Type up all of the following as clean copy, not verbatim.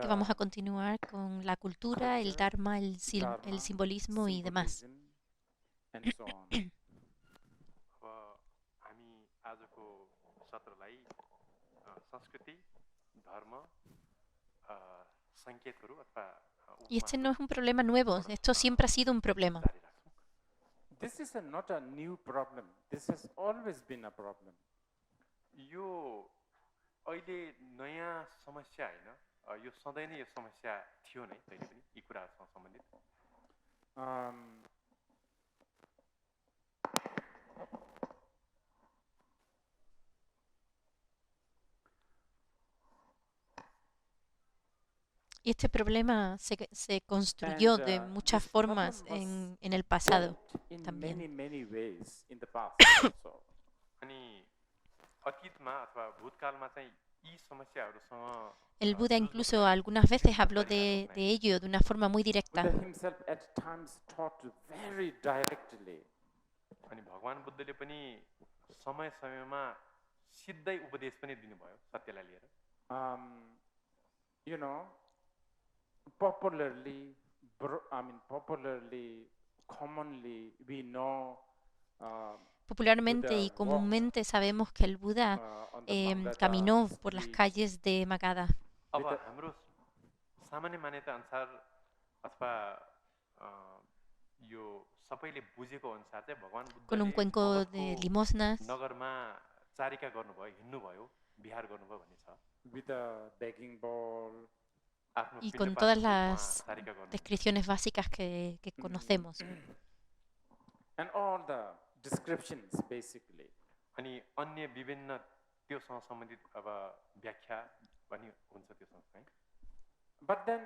que vamos a continuar con la cultura, el dharma, el simbolismo y demás. Y este no es un problema nuevo, esto siempre ha sido un problema. This is not a new problem. This has always been a problem. यो अहिले नयाँ समस्या हैन, यो सधैँ नै यो समस्या थियो नै जहिले पनि यी कुराहरुसँग सम्बन्धित। Y este problema se construyó de muchas formas en el pasado también. El Buda incluso algunas veces habló de ello de una forma muy directa. भगवान बुद्धले पनि समय-समयमा सिधै उपदेश पनि दिनुभयो सत्यलाई लिएर। You know, popularly, commonly, we know. Popularmente y comúnmente sabemos que el Buda caminó por las calles de Magadha. अब हाम्रो सामान्य मान्यता अनुसार अथवा यो सबैले बुझेको अनुसार चाहिँ भगवान con un cuenco de limosnas नगरमा चारिका गर्नुभयो, हिँड्नुभयो, विहार गर्नुभयो भन्ने छ। With a begging bowl. Y con todas las descripciones básicas que conocemos. And all the descriptions basically. अनि अन्य विभिन्न त्योसँग सम्बन्धित अब व्याख्या पनि हुन्छ त्योसँग है। But then,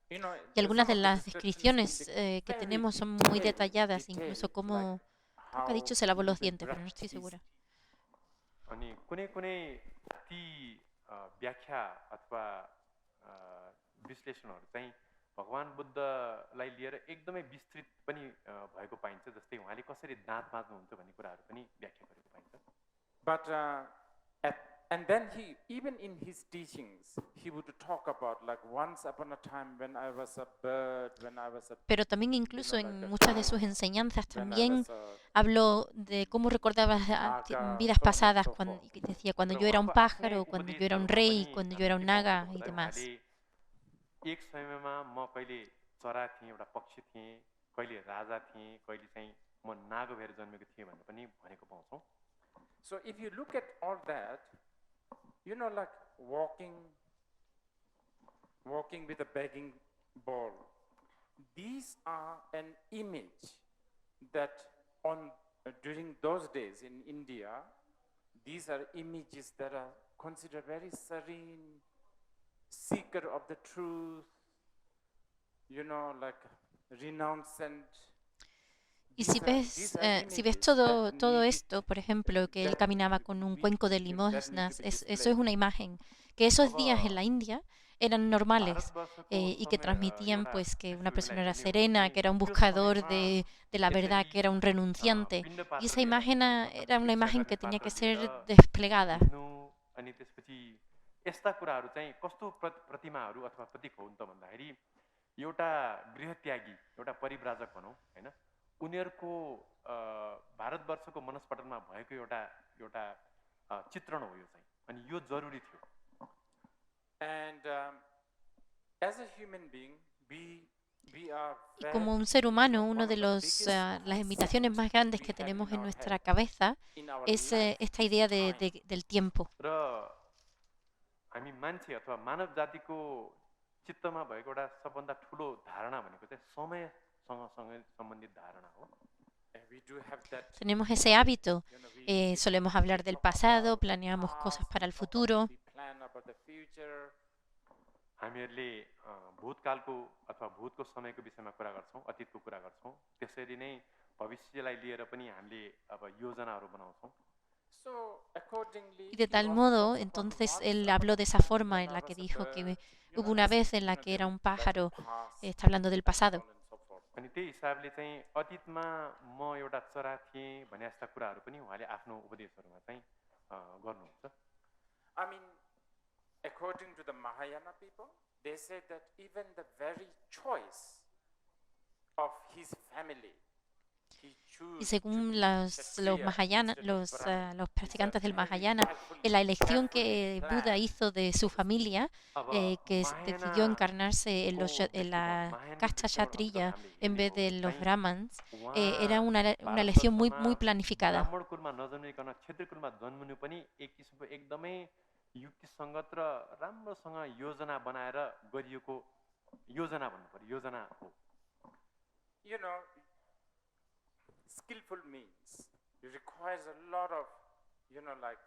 you know, y algunas de las descripciones que tenemos son muy detalladas, incluso como creo que ha dicho se lavó los dientes, pero no estoy segura. अनि कुनै ती व्याख्या अथवा विश्लेषणहरु चाहिँ भगवान बुद्धलाई लिएर एकदमै विस्तृत पनि भएको पाइन्छ, जस्तै उहाँले कसरी दाँत माझ्नुहुन्छ भन्ने कुराहरु पनि व्याख्या गरेको पाइन्छ। But and then he, even in his teachings, he would talk about like once upon a time when I was a bird, when I was a. Pero también incluso en muchas de sus enseñanzas también habló de cómo recordaba vidas pasadas, cuando decía cuando yo era un pájaro, cuando yo era un rey, cuando yo era un naga y demás. एक समयमा म कहिले चरा थिएँ, एउटा पक्षी थिएँ, कहिले राजा थिएँ, कहिले चाहिँ म नाग भएर जन्मेको थिएँ भन्ने पनि भनेको पाउँछौं। So if you look at all that, you know, like walking with a begging bowl, these are an image that during those days in India, these are images that are considered very serene, seeker of the truth, you know, like renouncant. Y si ves todo esto, por ejemplo, que él caminaba con un cuenco de limosnas, eso es una imagen que esos días en la India eran normales y que transmitían pues que una persona era serena, que era un buscador de la verdad, que era un renunciante. Y esa imagen era una imagen que tenía que ser desplegada. यस्ता कुराहरु चाहिँ कस्तो प्रतिमाहरु अथवा प्रतीक हो त भन्दाखेरि एउटा गृहत्यागी, एउटा परिव्राजक भनौं हैन, उनीहरुको भारतवर्षको मनस्पटलमा भएको एउटा चित्रण हो यो चाहिँ, अनि यो जरुरी थियो। And as a human being, we are y como un ser humano, uno de las limitaciones más grandes que tenemos en nuestra cabeza es esta idea del tiempo. हामी मान्छे अथवा मानव जातिको चित्तमा भएको एउटा सबभन्दा ठूलो धारणा भनेको चाहिँ समयसँग सम्बन्धित धारणा हो। Tenemos ese hábito, solemos hablar del pasado, planeamos cosas para el futuro. हामीहरुले भूतकालको अथवा भूतको समयको विषयमा कुरा गर्छौं, अतीतको कुरा गर्छौं, त्यसरी नै भविष्यलाई लिएर पनि हामीले अब योजनाहरु बनाउँछौं। Y de tal modo, entonces él habló de esa forma en la que dijo que hubo una vez en la que era un pájaro, está hablando del pasado. अनि त्यही हिसाबले चाहिँ अतीतमा म एउटा चरा थिएँ भन्ने यस्ता कुराहरु पनि उहाँले आफ्नो उपदेशहरुमा चाहिँ गर्नुहुन्छ। I mean, according to the Mahayana people, they say that even the very choice of his family, he Y chose to según be los Kshatriya Mahayana, instead of Brahmin. los These are practicantes del very Mahayana, en la elección que Buda planned. hizo de su familia, अब decidió encarnarse en, महायानाको en la महायानको casta दृष्टिकोण अगर kshatriya हामीले en हेर्ने vez हो de भने los चाहिँ brahmans, era उहाँ una elección muy, भारतवर्षमा muy planificada. ब्राह्मण कुलमा नजन्मिकन क्षत्रिय कुलमा जन्मनु पनि एक किसिमको एकदमै युक्तिसङ्गत र राम्रोसँग योजना बनाएर गरिएको योजना भन्नु पर्यो योजना हो You know, skillful means requires a lot of, like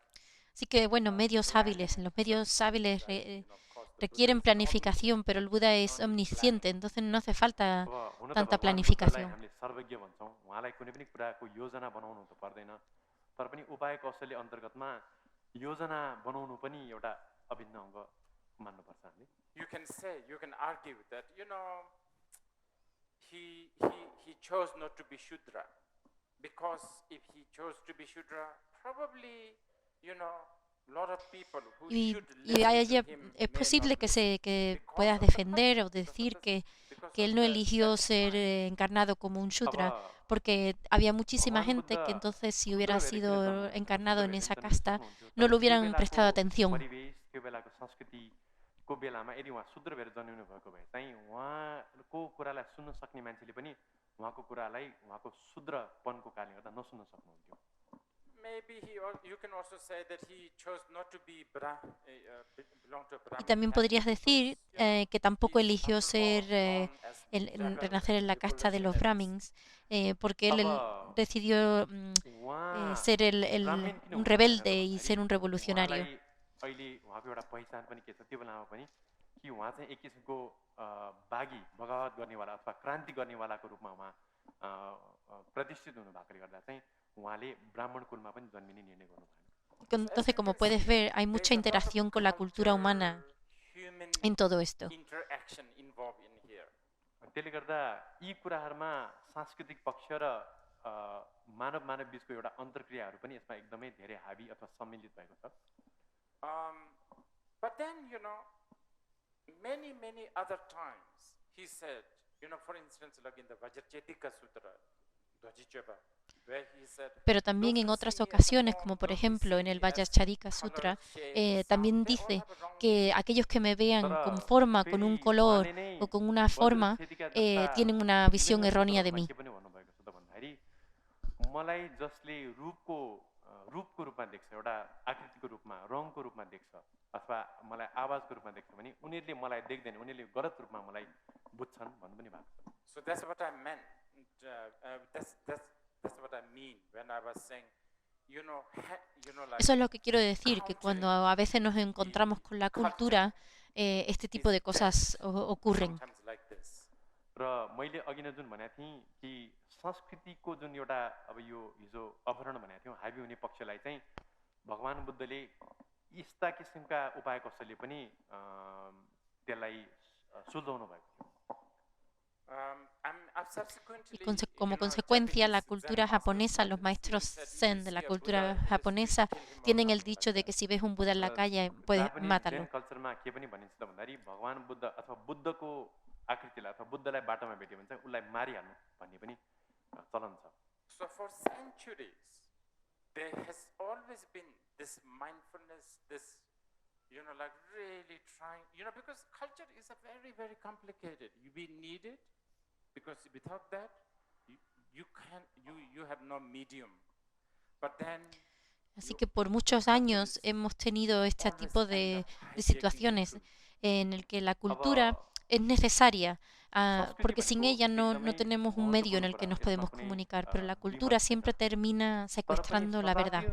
Así que, bueno, medios hábiles. Los medios hábiles requieren planificación, pero el Buda es omnisciente, entonces no hace falta अब हुन त tanta भगवान् बुद्धलाई planificación. हामीले सर्वज्ञ भन्छौँ उहाँलाई कुनै पनि कुराको योजना बनाउनु त पर्दैन तर पनि उपाय कौशल्य अन्तर्गतमा योजना बनाउनु पनि एउटा अभिन्न अङ्ग मान्नुपर्छ हामीले you can argue that, he chose not to be Shudra. Because if he chose to be Shudra, probably, a lot of people who should listen to him Es may posible not que listen que because puedas of the defender o culture, decir because que él of no the eligió set ser time. encarnado como un Shudra, अब porque había muchísima भगवान् gente Buddha que entonces si शूद्र hubiera भएर किन sido जन्मनुहुन्छ? encarnado शूद्र en भएर esa जन्मिनु casta, सक्नुहुन्थ्यो, no तर le त्यो hubieran बेलाको prestado atención. परिवेश त्यो बेलाको संस्कृतिको बेलामा यदि उहाँ शूद्र भएर जन्मिनु भएको भए चाहिँ उहाँको कुरालाई सुन्न सक्ने मान्छेले पनि उहाँको कुरालाई उहाँको शूद्रपनको कारणले गर्दा नसुन्न सक्नुहुन्थ्यो Maybe you can also say that he chose not to be belong to a Y Brahmin también family podrías because, decir que tampoco he eligió suffered ser, born as renacer en la casta de los revolutionaries. Brahmins, porque él अब decidió उहाँ ser ब्राह्मण किन un हुनु rebelde भनेर y भन्दाखेरि ser un revolucionario. उहाँलाई अहिले उहाँको एउटा पहिचान पनि के छ त्यो बेलामा पनि कि उहाँ चाहिँ एक किसिमको बागी बगावत गर्नेवाला अथवा क्रान्ति गर्नेवालाको रूपमा उहाँ प्रतिष्ठित हुनु भएकोले गर्दा चाहिँ उहाँले ब्राह्मण कुलमा पनि जन्मिने निर्णय गर्नु भएन Entonces, como puedes ver, hay mucha interacción con la cultura humana Human en todo esto. interaction involved in here. त्यसले गर्दा यी कुराहरूमा सांस्कृतिक पक्ष र मानव मानव बीचको एउटा अन्तर्क्रियाहरू पनि यसमा एकदमै धेरै हावी अथवा सम्मिलित भएको छ But then, many other times he said, for instance, like in the Vajrachetika Sutra, Dvajichava, where he said, Pero también en otras ocasiones, como por ejemplo en el Vajracharika Sutra, también dice que aquellos que me vean con forma, con un color o con una forma, tienen una visión errónea de mí. के पनि भन्नुभएको छ त भन्दाखेरि मलाई जसले रूपको रूपमा देख्छ एउटा आकृतिको रूपमा रङको रूपमा देख्छ अथवा मलाई आवाजको रूपमा देख्छ भने उनीहरूले मलाई देख्दैन उनीहरूले गलत रूपमा मलाई बुझ्छन् भन्नु पनि भएको छ so that's what I meant. That's what I mean when I was saying, like Eso es lo que quiero decir, que cuando a veces nos encontramos con la cultura, este tipo de cosas ocurren. sometimes like this. र मैले अघि नै जुन भनेको थिएँ कि संस्कृतिको जुन एउटा अब यो हिजो अपहरण भनेको थियौँ हाबी हुने पक्षलाई चाहिँ भगवान् बुद्धले यस्ता किसिमका उपाय कौशल्य पनि त्यसलाई सुल्झाउनु भएको थियो I've subsequently, Como consecuencia, la cultura japonesa, los maestros zen de la cultura japonesa tienen el dicho de que si ves un Buda en la calle, puedes matarlo. कल्चरमा के पनि भनिन्छ त भन्दाखेरि भगवान् बुद्ध अथवा बुद्धको आकृतिलाई अथवा बुद्धलाई बाटोमा भेट्यो भने चाहिँ उसलाई मारिहाल्नु भन्ने पनि चलन छ So for centuries, there has always been this mindfulness, this, like really trying, because culture is a very, very complicated. We need it, because without that, you have no medium. But then, Así que por muchos años hemos tenido este tipo de situaciones en el que la cultura es necesaria, porque sin ella no tenemos un medio en el que nos podemos comunicar, pero la cultura siempre termina secuestrando la verdad.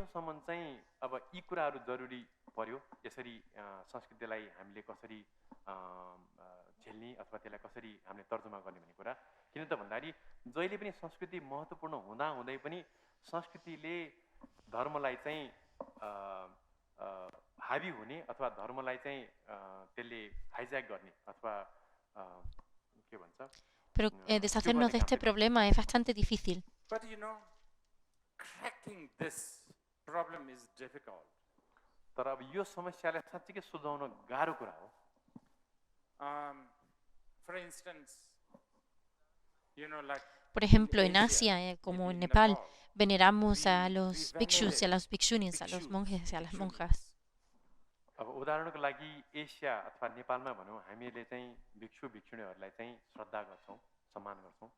अब यी कुराहरू जरुरी पर्यो यसरी संस्कृतिलाई हामीले कसरी झेल्ने अथवा त्यसलाई कसरी हामीले तर्जुमा गर्ने भन्ने कुरा किन त भन्दाखेरि जहिले पनि संस्कृति महत्त्वपूर्ण हुँदा हुँदै पनि संस्कृतिले धर्मलाई चाहिँ हावी हुने अथवा धर्मलाई चाहिँ त्यसले हाइज्याक गर्ने अथवा के भन्छ Pero deshacernos de este problema es bastante difícil. but cracking this problem is difficult. तर अब यो समस्यालाई साँच्चीकै सुल्झाउन गाह्रो कुरा हो। For instance, like Por in ejemplo, en Asia, Asia, como maybe en in Nepal, Nepal, veneramos a we los bhikshus y a venerate los bhikshunis, a los bhikshus, monjes y a las monjas. bhikshunis. अब उदाहरणको लागि एसिया अथवा नेपालमा भनौँ हामीले चाहिँ भिक्षु भिक्षुणीहरूलाई चाहिँ श्रद्धा गर्छौँ, सम्मान गर्छौँ।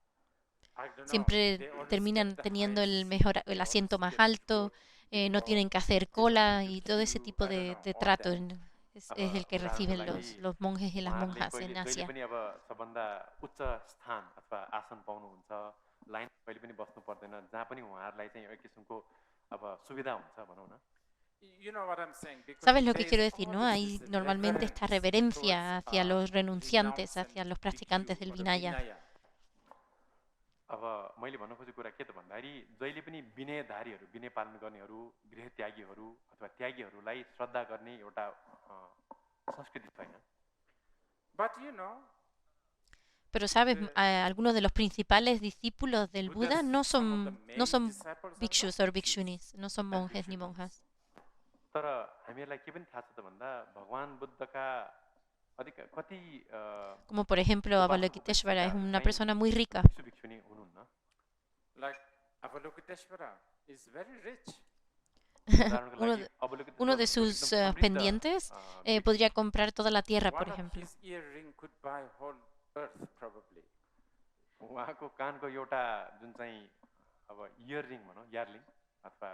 I don't know, Siempre they always terminan get the teniendo el highest, they asiento always más get alto, good no tienen que because hacer they don't cola need to y todo ese queue, tipo I don't know, de all trato that. अब es el que उदाहरणको reciben लागि los monjes y las उहाँहरूले monjas en जहिले Asia. पनि अब सबभन्दा उच्च स्थान अथवा आसन पाउनुहुन्छ, लाइन कहिले पनि बस्नु पर्दैन, जहाँ पनि उहाँहरूलाई चाहिँ एक किसिमको अब सुविधा हुन्छ भनौँ न। You know what I'm saying? Because ¿Sabes lo que there quiero is decir, no? always Hay this normalmente esta reverence towards reverencia hacia los renunciantes, renounced hacia los bhikshu practicantes del or a Vinaya. Vinaya. अब मैले भन्न खोजेको कुरा के त भन्दाखेरि जहिले पनि विनयधारीहरू, विनय पालन गर्नेहरू, गृहत्यागीहरू अथवा त्यागीहरूलाई श्रद्धा गर्ने एउटा संस्कृति छैन। But Pero sabes, algunos de los principales discípulos del Buda no some of the son main disciples are bhikshus not o bhikshunis, no son and monjes ni bhikshunis. monjas. तर हामीहरूलाई के पनि थाहा छ त भन्दा भगवान बुद्धका कति Como por ejemplo, उपासक Avalokiteshvara es उपासिकाहरू una चाहिँ persona muy rica. भिक्षु भिक्षुणी हुनुहुन्न। Like Avalokiteshvara is very rich. उदाहरणको Uno लागि de, अवलोकितेश्वर uno de भनेको sus एकदम समृद्ध pendientes podría comprar toda la tierra, por One of ejemplo. his earring could buy whole earth probably. उहाँको कानको एउटा जुन चाहिँ अब इयररिङ भनौँ, यारलिङ अथवा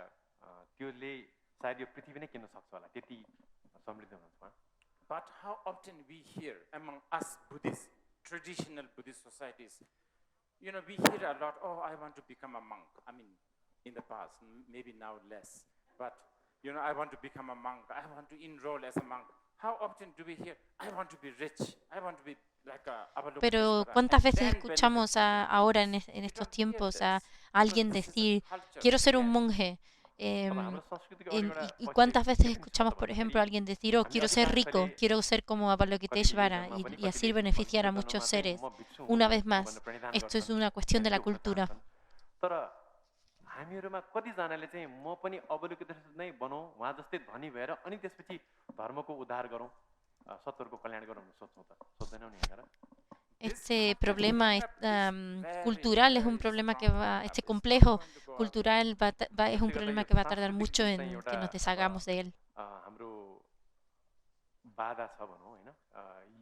त्यसले सायद यो पृथ्वी नै किन्न सक्छ होला, त्यति समृद्ध हुनुहुन्छ उहाँ। But how often we hear among us Buddhists, traditional Buddhist societies, we hear a lot, oh, I want to become a monk. I mean, in the past, maybe now less. But, I want to become a monk. I want to enroll as a monk. How often do we hear, I want to be rich. I want to be like a Pero Avalokiteshvara. ¿cuántas And veces then escuchamos benefit ahora from it? en We estos don't hear tiempos this. a Because alguien this is a decir, culture quiero ser un again. monje? अब हाम्रो संस्कृतिको अरू एउटा ¿Y पक्ष cuántas के veces पनि छ escuchamos, त por भन्दाखेरि ejemplo, a alguien decir, oh, हामीले quiero ser rico, अधिकांशले quiero ser como कति Avalokiteshvara हिन्दुइजममा पनि y así कतिले beneficiar a भक्ति muchos गर्नुमा चाहिँ seres? म भिक्षु हुँ Una vez भनेर más, प्रणिधान esto es गर्छन्, una cuestión de la भिक्षु हुन cultura. चाहन्छन्। तर हामीहरूमा कतिजनाले चाहिँ म पनि अवलोकितेश्वर नै बनौँ, उहाँ जस्तै धनी भएर अनि त्यसपछि धर्मको उद्धार गरौँ, सत्वरको कल्याण गरौँ सोच्छौँ त, सोच्दैनौँ नि हैन र? Este problema cultural es un problema que este complejo cultural es un problema que va a tardar mucho en que nos deshagamos de él. हाम्रो बाधा छ भनौँ हैन,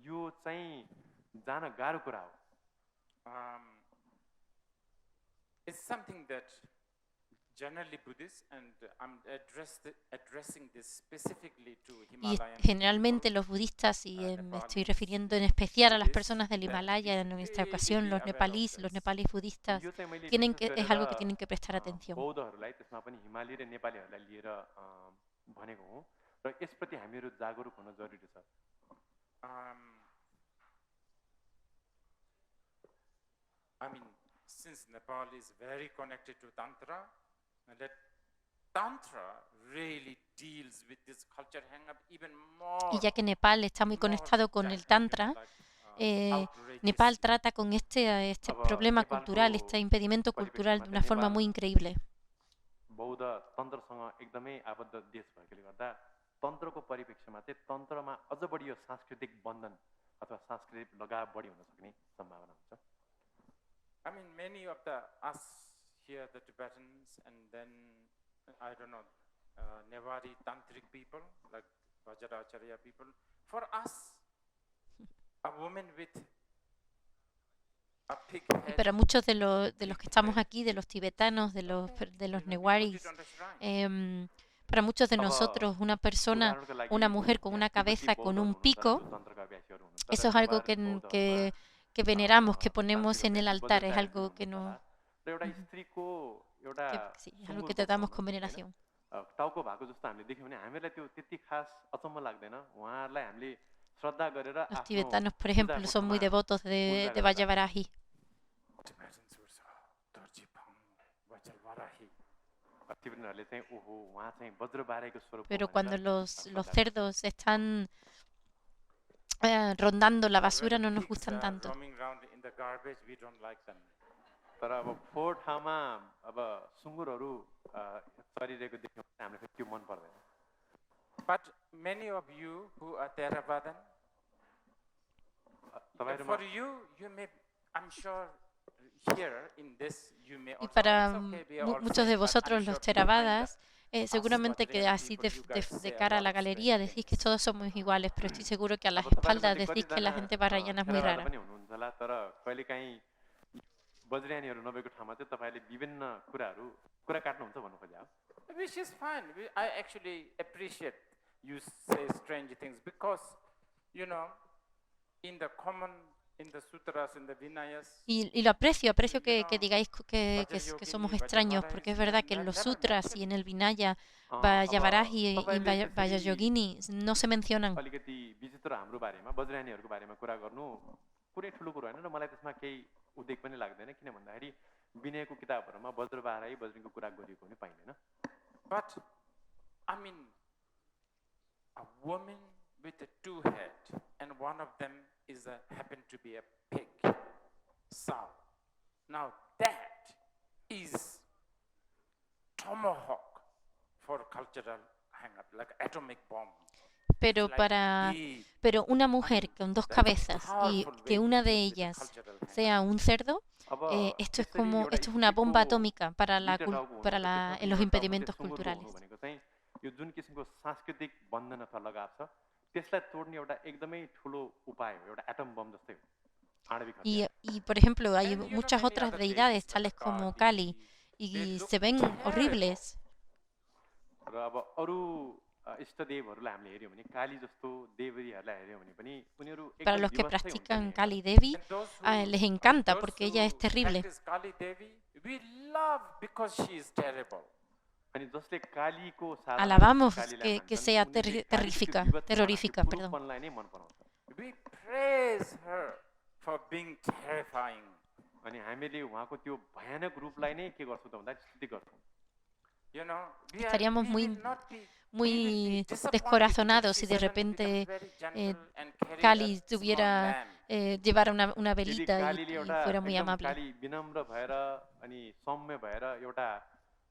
यो चाहिँ जान गाह्रो कुरा हो। It's something that generally Buddhists, and I'm addressing this specifically to Y Himalayan generalmente people, los budistas, y me Nepalis, estoy refiriendo en especial a las Buddhists, personas del that Himalaya, we en should esta really ocasión be los aware of los this. nepalíes budistas, यो चाहिँ मैले es विशेष algo que गरेर tienen que prestar atención. बौद्धहरूलाई त्यसमा पनि हिमाली र नेपालीहरूलाई लिएर भनेको हुँ र यसप्रति हामीहरू जागरुक हुन जरुरी छ। I mean, since Nepal is very connected to Tantra, that Tantra really deals with this culture hang-up even more. Y ya que Nepal está muy conectado con el Tantra, Nepal trata con este problema cultural, este impedimento cultural de una forma muy increíble. बौद्ध तन्त्रसँग एकदमै आबद्ध देश भएकोले गर्दा तन्त्रको परिप्रेक्ष्यमा चाहिँ तन्त्रमा अझ बढी यो सांस्कृतिक बन्धन अथवा सांस्कृतिक लगाव बढी हुन सक्ने सम्भावना हुन्छ। I mean, many of us here, the Tibetans, and then I don't know, Newari tantric people like Vajracharya people. For us, a woman with a pig Y head, para muchos de los que estamos aquí, de los tibetanos, de los we put newaris, it on the shrine. para muchos de nosotros, una persona, una mujer con una cabeza con un pico, eso es algo que veneramos, que ponemos en el altar, es algo que no, sí, es algo que tratamos con veneración. टाउको भएको जस्तो हामीले देख्यौँ भने हामीलाई त्यो त्यति खास अचम्म लाग्दैन, उहाँहरूलाई हामीले श्रद्धा गरेर Los आफ्नो tibetanos, por ejemplo, son muy devotos de Vajravaraji. Tibetans would say, Dorjipang, Vajravarahi. तिब्बतीहरूले चाहिँ ओहो उहाँ चाहिँ वज्रबारेको स्वरूप हो Pero भनेर cuando los Shraddha cerdos están rondando la basura no nos Pigs gustan are tanto. roaming around in the garbage, we don't like them. तर अब फोहोर ठाउँमा अब सुँगुरहरू चरिरहेको देख्यौँ भने हामीलाई फेरि त्यो मन पर्दैन। But many of you who are Theravadan, तपाईँहरूमा for you, you may, I'm sure, here in this, you may Y also, para it's okay, we are all muchos de same, but I'm vosotros, sure los behind that, Theravadas, seguramente que Vajrayana así people, you guys de say a cara a lot la of galería strange decís que things. todos somos iguales, pero estoy seguro que a las अब तपाईँहरू espaldas मध्ये decís que la gente कतिजना varrayana es muy Theravada rara. पनि हुनुहुन्छ होला तर कहिलेकाहीँ बज्रयानीहरू नभएको ठाउँमा चाहिँ तपाईँले विभिन्न कुरा काट्नुहुन्छ भन्नु खोज्या हो Which is fine. I actually appreciate you say strange things because, you know, in the common, in the sutras, in the Vinayas, Y lo aprecio que know, digáis que somos extraños, porque es verdad que en los sutras y en el Vinaya, अब Vajavaraji y तपाईँले त्यसरी Vajrayogini no se mencionan. अलिकति विचित्र हाम्रो बारेमा बज्रयानीहरूको बारेमा कुरा गर्नु कुनै ठुलो कुरो होइन र मलाई त्यसमा केही उद्वेग पनि लाग्दैन किन भन्दाखेरि विनयको किताबहरूमा वज्रबाराई बज्रङको कुरा गरिएको पनि पाइँदैन but I mean, a woman with a two head, and one of them is happen to be a pig, sow. Now that is tomahawk for cultural hang-up, like atomic bomb. Pero pero una mujer con dos cabezas y que una de ellas sea un cerdo, esto es una bomba atómica para los impedimentos culturales. यो जुन किसिमको सांस्कृतिक बन्धन अथवा लगाव छ त्यसलाई तोड्ने एउटा एकदमै ठुलो उपाय हो एउटा एटम बम जस्तै हो आणविक हतियार Y por ejemplo, hay muchas otras deidades, tales como Kali, y se ven horribles. र अब अरू इष्टदेवहरूलाई हामीले हेऱ्यौँ भने काली जस्तो देवरीहरूलाई हेऱ्यौँ भने पनि उनीहरू Para एकदम los que विवशै practican हुन्छन् Kali Devi, And those les encanta those porque ella es who terrible. practice Kali Devi, we love because she is terrible. अनि जसले कालीको साधना Alabamos कालीलाई que मान्छन्, sea उनीहरूले कालीको त्यो विवशपना, terrorífica, त्यो perdón. क्रूरपनलाई नै मन पराउँछ We praise her for being terrifying. अनि हामीले उहाँको त्यो भयानक रूपलाई नै के गर्छौँ त भन्दा स्तुति गर्छौँ You know, Estaríamos we muy will not be, we will be muy disappointed descorazonados if si she de suddenly repente becomes very gentle and carry Kali a small tuviera lamb. llevar una यदि velita कालीले y एउटा fuera muy एकदम amable. काली विनम्र भएर अनि सौम्य भएर एउटा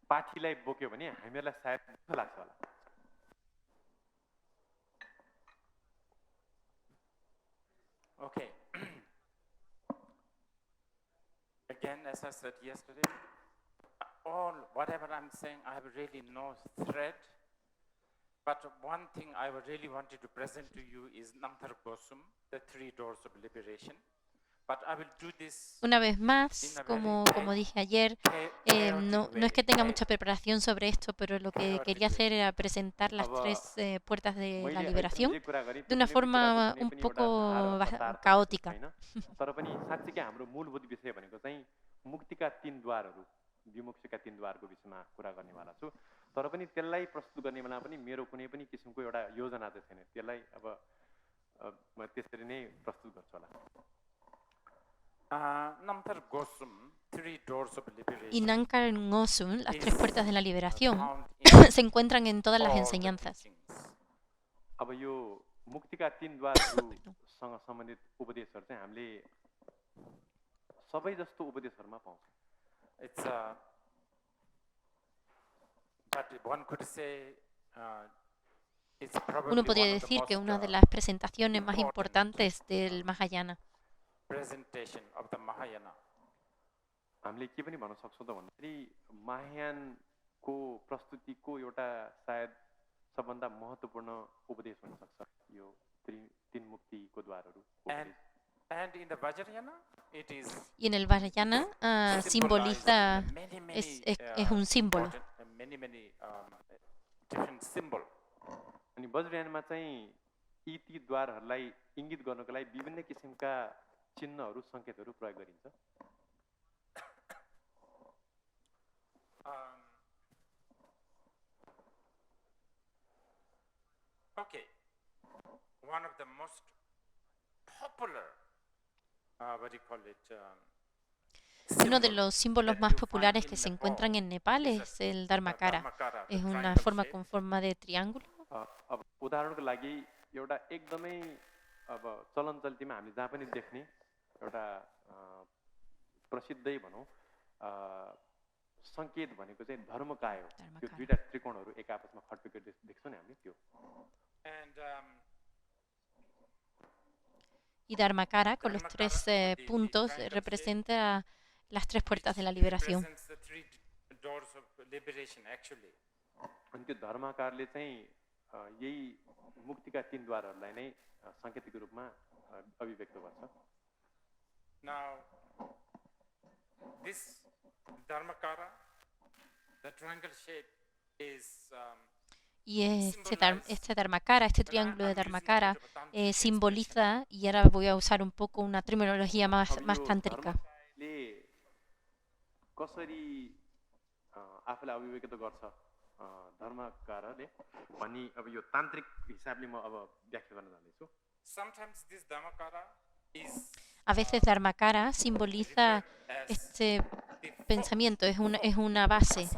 पाठीलाई बोक्यो भने हामीहरूलाई सायद दुःख लाग्छ होला Okay. Again, as I said yesterday, whatever I'm saying, I have really no thread. But one thing I really wanted to present to you is Namtar Gosum, the three doors of liberation. But I will do this Una vez más, como dije ayer, no es que tenga mucha preparación sobre esto, pero lo que quería hacer era presentar las tres puertas de la liberación de una forma un poco caótica. तर पनि साँच्चीकै हाम्रो मूलभूत विषय भनेको चाहिँ मुक्तिका तीन द्वारहरू विमुक्तिका तीन द्वारको विषयमा कुरा गर्नेवाला छु तर पनि त्यसलाई प्रस्तुत गर्ने बेला पनि मेरो कुनै पनि किसिमको एउटा योजना चाहिँ छैन त्यसलाई अब म त्यसरी नै प्रस्तुत गर्छु होला Namtar Gosum, three doors of liberation. Y Nankar Ngosum, las tres puertas de la liberación, found in se encuentran en todas las all the enseñanzas. teachings. अब यो मुक्तिका तीन द्वारहरूसँग सम्बन्धित उपदेशहरू चाहिँ हामीले सबै जस्तो उपदेशहरूमा पाउँछौँ It's but one could say it's probably Uno podría one of the decir que most, una de las presentaciones más importantes del Mahayana. presentation of the Mahayana. हामीले के पनि भन्न सक्छौँ त भन्दाखेरि महायानको प्रस्तुतिको एउटा सायद सबभन्दा महत्त्वपूर्ण उपदेश हुन सक्छ यो तीन मुक्तिको द्वारहरू And in the Vajrayana, it is Y en el Vajrayana simboliza, es un símbolo. many different symbol. अनि वज्रयानमा चाहिँ यी ती द्वारहरूलाई इङ्गित गर्नको लागि विभिन्न किसिमका चिन्हहरू सङ्केतहरू प्रयोग गरिन्छ Okay, one of the most popular, what do you call it? Uno de los símbolos that más you find populares in que se Nepal encuentran en Nepal is es el Dharmakara. Dharmakara, the Es una triangle forma shape. con forma de triángulo. अब उदाहरणको लागि एउटा एकदमै अब चलन चल्तीमा हामी जहाँ पनि देख्ने एउटा प्रसिद्धै भनौँ सङ्केत भनेको चाहिँ धर्मकाय हो। त्यो Dharmakaya. दुईटा त्रिकोणहरू एक आपसमा खटपिट देख्छौँ नि हामीले त्यो। And Y Dharmakara, con los Dharmakara, tres the puntos, triangle shape, representa las tres puertas de la which liberación. represents the three doors of liberation actually. अनि त्यो धर्माकारले चाहिँ यही मुक्तिका तीन द्वारहरूलाई नै सङ्केतिक रूपमा अभिव्यक्त गर्छ। Now, this Dharmakara, the triangle shape, is Y symbolize- este Dharmakara, este Well, triángulo de I'm using a Dharmakara, bit of a tantric expression. simboliza, y ahora voy a usar un poco una terminología más अब यो tántrica. धर्मकायले कसरी आफूलाई अभिव्यक्त गर्छ धर्मकारले भनी अब यो तान्त्रिक हिसाबले म अब व्याख्या गर्न जाँदैछु। Sometimes this Dharmakara is A veces Dharmakara simboliza referred as este the pensamiento, es una base.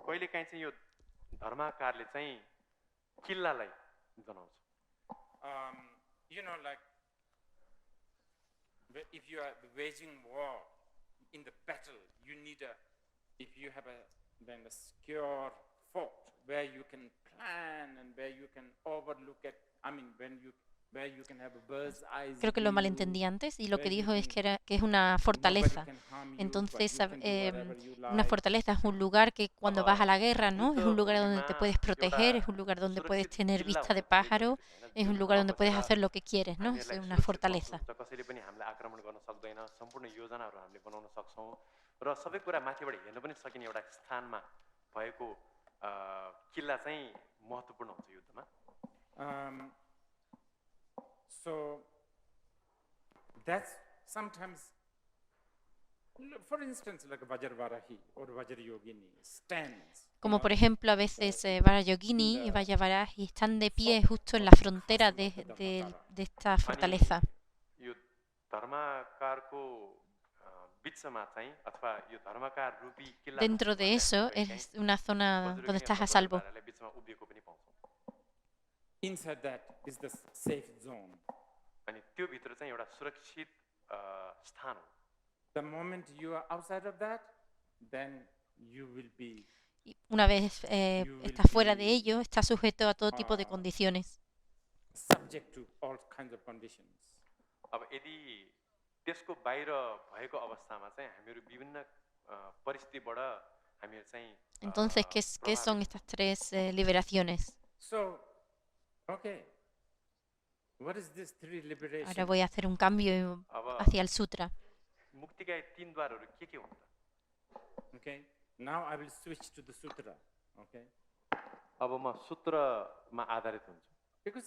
कहिलेकाहीँ चाहिँ यो धर्माकारले चाहिँ किल्लालाई जनाउँछ। you know, like if you are waging war in the battle, you need if you have then a secure fort where you can plan and where you can overlook at, where you can have a bird's eye Creo que lo view, malentendí antes y lo que where you dijo es can- que es una fortaleza. nobody can harm you, but Entonces, you can do whatever you una like. fortaleza es un lugar que cuando vas a la guerra, ¿no? Es un lugar donde te puedes proteger, es un lugar donde puedes tener vista de pájaro, es un lugar donde puedes hacer lo que quieres, ¿no? Es una fortaleza. कसैले पनि हामीलाई आक्रमण गर्न सक्दैन, सम्पूर्ण योजनाहरू हामीले बनाउन सक्छौँ र सबै कुरा माथिबाट हेर्न पनि सकिने एउटा स्थानमा भएको किल्ला चाहिँ महत्त्वपूर्ण हुन्छ युद्धमा। So that's sometimes, for instance, like Vajravarahi or Vajrayogini stands. Como you por know, ejemplo a veces Vajrayogini y Vajravarahi están de pie justo en la frontera de esta fortaleza. यो धर्माकारको बिचमा चाहिँ अथवा यो धर्माकार रूपी किल्ला Dentro de eso es una zona donde estás a salvo. बिचमा उभिएको पनि पाउँछौँ। Inside that is the safe zone. अनि त्यो भित्र चाहिँ एउटा सुरक्षित स्थान हो। The moment you are outside of that, then you will be Y una vez estás fuera de ello, estás sujeto a todo tipo de condiciones. subject to all kinds of conditions. अब यदि त्यसको बाहिर भएको अवस्थामा चाहिँ हामीहरू विभिन्न परिस्थितिबाट हामीहरू चाहिँ Entonces, ¿qué son estas tres liberaciones? So, okay, what is this three liberation? Ahora voy a hacer un cambio अब hacia el sutra. मुक्तिका तीन द्वारहरू के हुन् त? Okay, now I will switch to the sutra. Okay, अब म सूत्रमा आधारित हुन्छु। because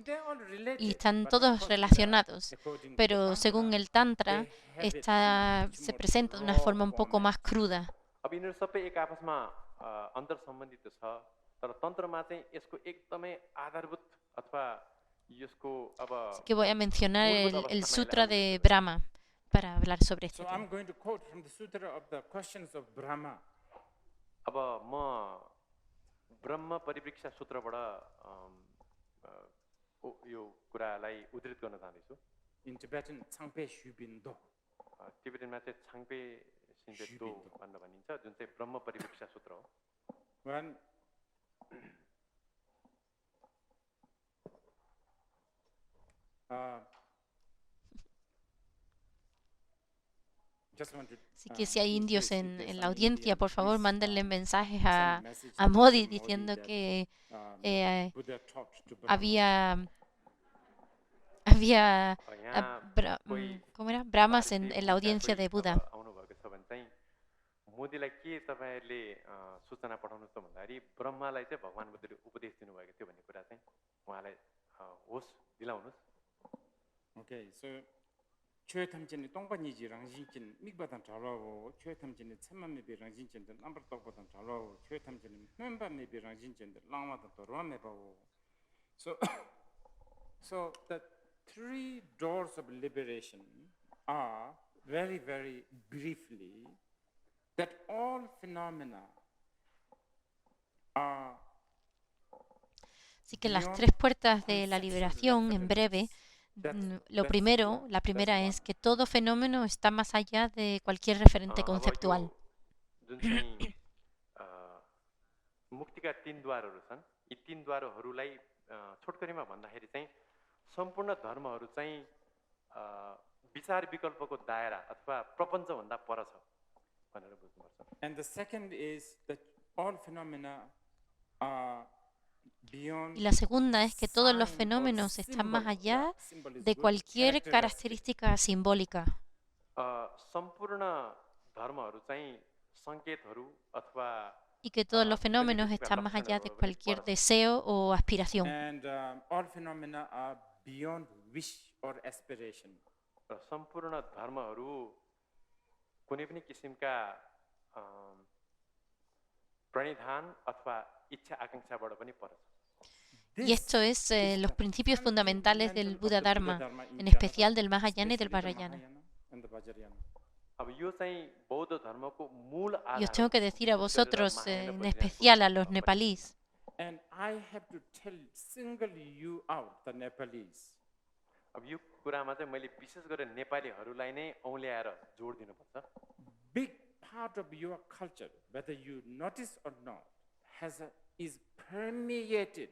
they're all related. Y están but todos of course, relacionados. according to Pero según el Tantra, they have it se much more presenta de una raw forma un poco format. más cruda. अब यिनीहरू सबै एक आपसमा अन्तर सम्बन्धित छ, तर तन्त्रमा चाहिँ यसको एकदमै आधारभूत अथवा यसको अब Así que voy a mencionar el Sutra de Brahma para hablar sobre este So tema. I'm going to quote from the sutra of the questions of Brahma. अब म ब्रह्म परिप्रेक्ष्य सूत्रबाट यो कुरालाई उद्धृत गर्न चाहन्छु। In Tibetan, Tsangpe Shubindo. तिब्बतीमा चाहिँ छाङपे सिन्धेतो भनेर भनिन्छ, जुन चाहिँ ब्रह्म परिप्रेक्ष्य सूत्र हो। One, just want to, Así que si hay indios increase if there's en la some audiencia, Indian, por favor, please, mándenle mensajes send a messages Modi to diciendo that, que Buddha taught to Brahma. había यहाँ ¿cómo era? Brahmas en la audiencia de Buda. आउनुभएको छ भने चाहिँ मोदीलाई के तपाईँहरूले सूचना पठाउनुहोस् त भन्दाखेरि ब्रह्मालाई चाहिँ भगवान बुद्धले उपदेश दिनुभएको थियो भन्ने कुरा चाहिँ उहाँलाई होस् दिलाउनुहोस्। Okay, so chö tamchini tongpaniji rangshinchin mikbatan chalawo, chö tamchini tsemman mebi rangshinchin nambar tokbatan chalawo, chö tamchini memba mebi rangshinchin langmatan torwa mebawo. So the three doors of liberation are very, very briefly that all phenomena are Así que las tres puertas de la liberación, en breve, Lo that's primero, yeah, la that's primera one. es que todo fenómeno está más allá de cualquier referente अब conceptual. यो जुन चाहिँ अ, मुक्तिका तीन द्वारहरू छन् यी तीन द्वारहरूलाई छोटकरीमा भन्दाखेरि चाहिँ सम्पूर्ण धर्महरू चाहिँ अ, विचार विकल्पको दायरा अथवा प्रपञ्चभन्दा पर छ भनेर बुझ्नुपर्छ And the second is that all phenomena are beyond Y la segunda es que todos los sign or fenómenos están más symbol. Yeah, allá symbol is de good. cualquier Characteristic. característica simbólica. सम्पूर्ण धर्महरू चाहिँ सङ्केतहरू अथवा Y que todos los fenómenos están más allá de cualquier deseo o aspiración. And all phenomena are beyond wish or aspiration. र सम्पूर्ण धर्महरू कुनै पनि किसिमका प्रणिधान अथवा इच्छा आकाङ्क्षाबाट पनि पर छ Y esto es los principios fundamentales del Buda Dharma, en Jnana especial del Mahayana y del especially the Vajrayana. Mahayana and the Vajrayana. अब यो चाहिँ बौद्ध धर्मको मूल Y os आधार tengo हो। que decir a विशेष गरेर vosotros, महायान en परिधानको especial a los परिधान। nepalíes, And I have to single you out, the Nepalese. अब यो कुरामा चाहिँ मैले विशेष गरेर नेपालीहरूलाई नै औँल्याएर जोड दिनुपर्छ Big part of your culture, whether you notice or not, is permeated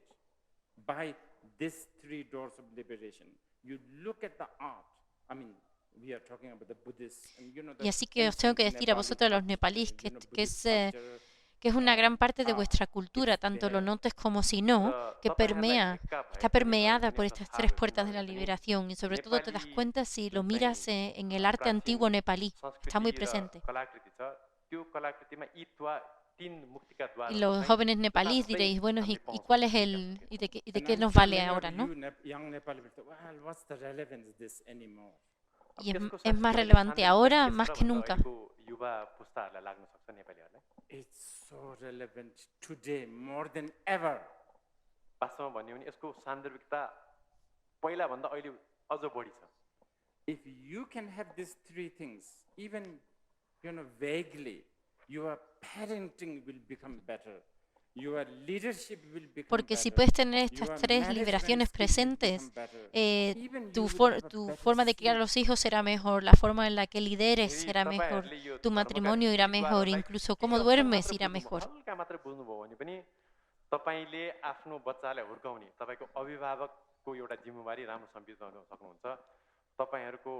by these three doors of liberation. You look at the art. I mean, we are talking about the Buddhists, and you know. y así que os tengo que decir a vosotros los nepalíes que es una gran parte de vuestra cultura, tanto lo notes como si no, que está permeada por estas tres puertas de la liberación y sobre todo te das cuenta si lo miras en el arte antiguo nepalí, está muy presente. कलाकृति छ त्यो कलाकृतिमा यी तीन मुक्तिका द्वार Y los jóvenes nepalíes diréis, bueno, ¿y cuál es y de qué nos vale ahora, no? Young Nepali will say, well, what's the relevance of this anymore? Y es más relevante ahora más que nunca. युवा पुस्ताहरूलाई लाग्न सक्छ नेपालीहरूलाई It's so relevant today more than ever. वास्तवमा भन्यो भने यसको सान्दर्भिकता पहिला भन्दा अहिले अझ बढी छ If you can have these three things, even vaguely, your parenting will become better. Your leadership will become Porque si better. puedes tener estas Your tres management liberaciones skills will presentes, become better. Even tu you will have a better forma de criar a sleep. los hijos será mejor, la forma en la que lideres फेरि será mejor, तपाईहरूले यो tu धर्मका matrimonio irá mejor, तीन incluso द्वारहरूलाई cómo के duermes मात्र irá बुझ्नुभयो, mejor. हल्का मात्र बुझ्नुभयो भने पनि तपाईँले आफ्नो बच्चालाई हुर्काउने तपाईँको अभिभावकको एउटा जिम्मेवारी राम्रो सम्झिन सक्नुहुन्छ तपाईँहरूको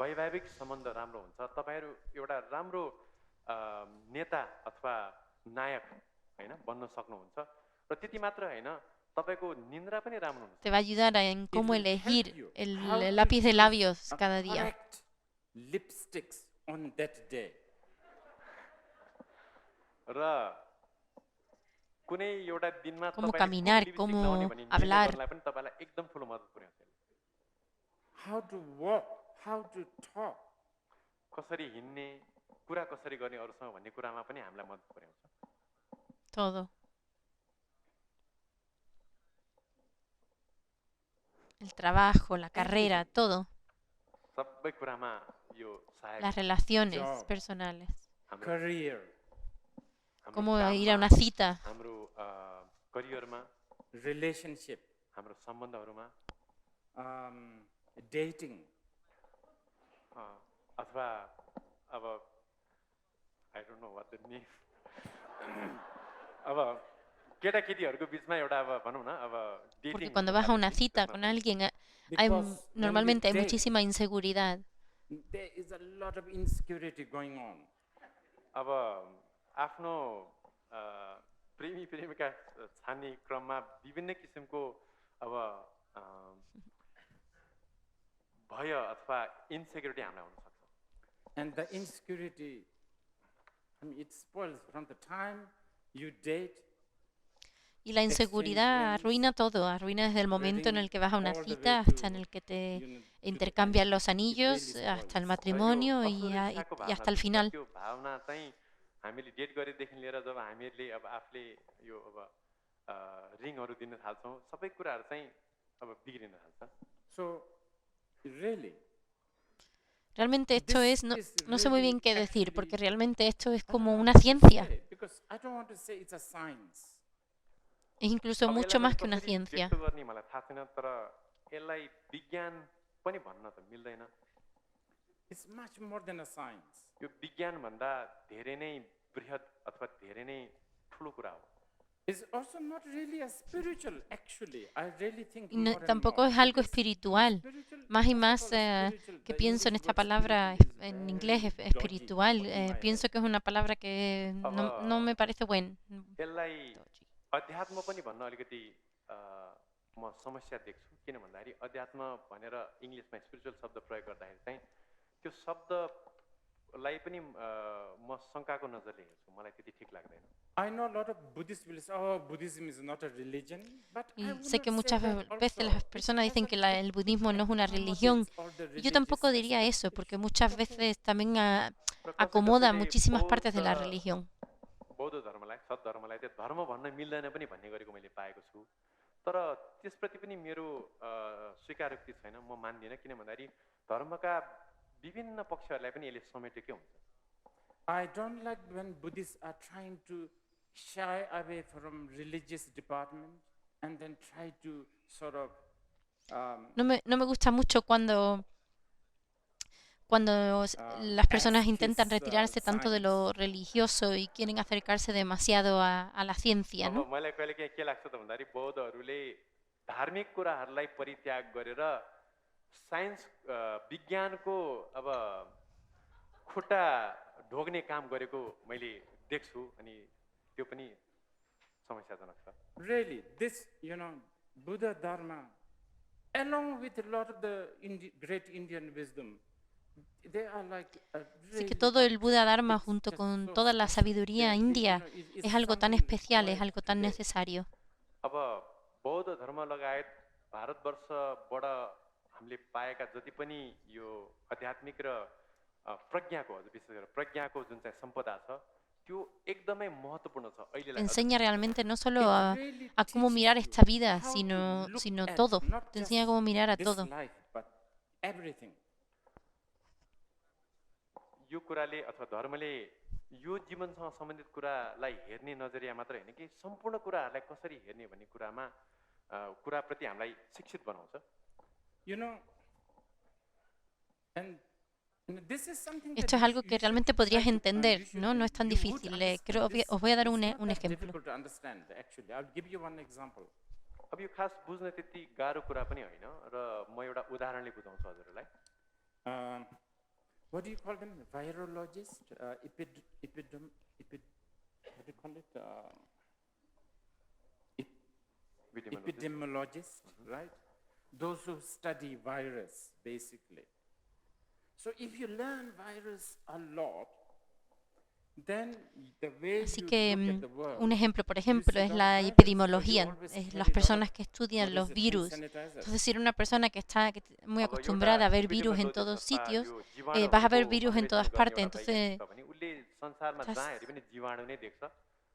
वैवाहिक सम्बन्ध राम्रो हुन्छ तपाईँहरू एउटा राम्रो नेता अथवा नायक हैन बन्न सक्नुहुन्छ र त्यति मात्र हैन तपाईको निन्द्रा पनि राम्रो हुन्छ Te va a ayudar en It cómo will help elegir you how el to lápiz de choose labios a cada día. correct lipsticks on that day. र कुनै एउटा दिनमा Cómo तपाईले caminar, कुन लिपस्टिक cómo लगाउने भन्ने निर्णय hablar. गर्नलाई पनि तपाईलाई एकदम ठुलो मद्दत पुर्याउँछ How to walk, how to talk. कसरी हिँड्ने कुरा कसरी गर्ने अरूसँग भन्ने कुरामा पनि हामीलाई मद्दत पुर्याउँछ Todo. El trabajo, la carrera, todo. सबै कुरामा यो सहायक Las relaciones Job. personales. हाम्रो Career, हाम्रो Cómo ir a काममा, una cita. हाम्रो करियरमा relationship, हाम्रो सम्बन्धहरुमा dating. अथवा अब I don't know what the name अब केटाकेटीहरुको बीचमा एउटा अब भनौं न अब Porque dating cuando vas a una cita con alguien, Because when normalmente we hay date, muchísima inseguridad. there is a lot of insecurity going on. अब आफ्नो प्रेमी प्रेमिका छान्ने क्रममा विभिन्न किसिमको अब भय अथवा इन्सेक्युरिटी हामीलाई हुन सक्छ And the insecurity, it spoils from the time you date. Y la inseguridad arruina todo, arruina desde el momento en el que vas a una cita hasta en el que te intercambian los anillos, hasta el matrimonio y hasta el final. त्यो भावना चाहिँ हामीले डेट गरेदेखि लिएर जब हामीहरूले अब आफूले यो अब रिङहरु दिन थाल्छौं सबै कुराहरु चाहिँ अब बिग्रिन थाल्छ So, really, Realmente esto this es, no, is no sé muy really bien qué decir, porque actually- realmente esto es I como don't una want to ciencia, say it, because I don't want to say it's a science. es incluso अब mucho यसलाई más पनि que una कसरी ciencia. व्यक्त गर्ने मलाई थाहा छैन तर यसलाई विज्ञान पनि भन्न त मिल्दैन। It's much more than a science. यो विज्ञानभन्दा धेरै नै बृहत अथवा धेरै नै ठुलो कुरा हो। It's also not really a spiritual, actually. I really think Y more and tampoco more. es algo It is espiritual. spiritual, Más y first of más all, spiritual. que The pienso en English esta word palabra spiritual is en very inglés dodgy espiritual. in my head. Pienso que es una palabra que no me parece buena. यसलाई अध्यात्म पनि भन्न अलिकति म समस्या देख्छु। किन भन्दाखेरि अध्यात्म भनेर इङ्ग्लिसमा स्पिरिचुअल शब्द प्रयोग गर्दाखेरि चाहिँ त्यो शब्दलाई पनि म शङ्काको नजरले हेर्छु। मलाई त्यति ठिक लाग्दैन। I know a lot of Buddhists will say, oh, Buddhism is not a religion, but I Y would sé not que say muchas that veces also. las personas It dicen has que a el budismo no es una some of religión. its all the Y yo tampoco religious diría aspects. eso, It's porque muchas okay. veces también र acomoda कसैले muchísimas partes de la बौद्ध religión. धर्मलाई सद्धर्मलाई चाहिँ धर्म भन्न मिल्दैन पनि भन्ने गरेको मैले पाएको छु। तर त्यसप्रति पनि मेरो स्वीकारोक्ति छैन, म मान्दिनँ। किन भन्दाखेरि धर्मका विभिन्न पक्षहरूलाई पनि यसले समेटेकै हुन्छ। I don't like when Buddhists are trying to shy away from religious department and then try to sort of No me gusta mucho cuando las personas intentan retirarse tanto de lo religioso y quieren acercarse demasiado a la ciencia, अब ¿no? मलाई कहिले के लाग्छ त भन्दाखेरि बौद्धहरूले धार्मिक कुराहरूलाई परित्याग गरेर साइन्स विज्ञानको अब खुट्टा ढोग्ने काम गरेको मैले देख्छु अनि त्यो पनि समस्याजनक छ। really this, Buddha Dharma, along with a lot of the great Indian wisdom, they are like a Así que really, todo el Buda Dharma it's junto just con so toda la special. sabiduría They- india it's es algo tan something especial, es like algo tan today. necesario. अब बौद्ध धर्म लगायत भारतवर्षबाट हामीले पाएका जति पनि यो आध्यात्मिक र प्रज्ञाको विशेष गरेर प्रज्ञाको जुन चाहिँ सम्पदा छ त्यो एकदमै महत्त्वपूर्ण छ अहिलेलाई। Enseña realmente no solo It really a cómo teaches mirar you esta vida, how to sino look at todo. not Te just enseña cómo mirar a this todo. life, but everything. यो कुराले अथवा धर्मले यो जीवनसँग सम्बन्धित कुरालाई हेर्ने नजरिया मात्र होइन कि सम्पूर्ण कुराहरूलाई कसरी हेर्ने भन्ने कुराप्रति हामीलाई शिक्षित बनाउँछ। And this is something Esto es that algo que realmente podrías entender, ¿no? No es tan difícil. Os voy a dar un ejemplo. Difficult to understand, actually. I'll give you one example. अब यो खास बुझ्न त्यति गाह्रो कुरा पनि होइन र म एउटा उदाहरणले बुझाउँछु हजुरहरूलाई। What do you call them? Virologist? What do you call it? Epidemiologist, right? Those who study virus, basically. So if you learn virus a lot, then the way Así you que look at the world, un ejemplo, por ejemplo, you es sit la down virus, epidemiología, so you always es carry las a lot personas que of, estudian what los is it, hand virus. sanitizers. Entonces, si eres una persona que está muy अब एउटा acostumbrada a ver virus en epidemiologist todos अथवा sitios, यो जीवाणुहरूको vas a ver virus en अन्वेषण todas गर्ने partes. एउटा Entonces, वैज्ञानिक छ भने उसले संसारमा estás- जहाँ हेरे पनि जीवाणु नै देख्छ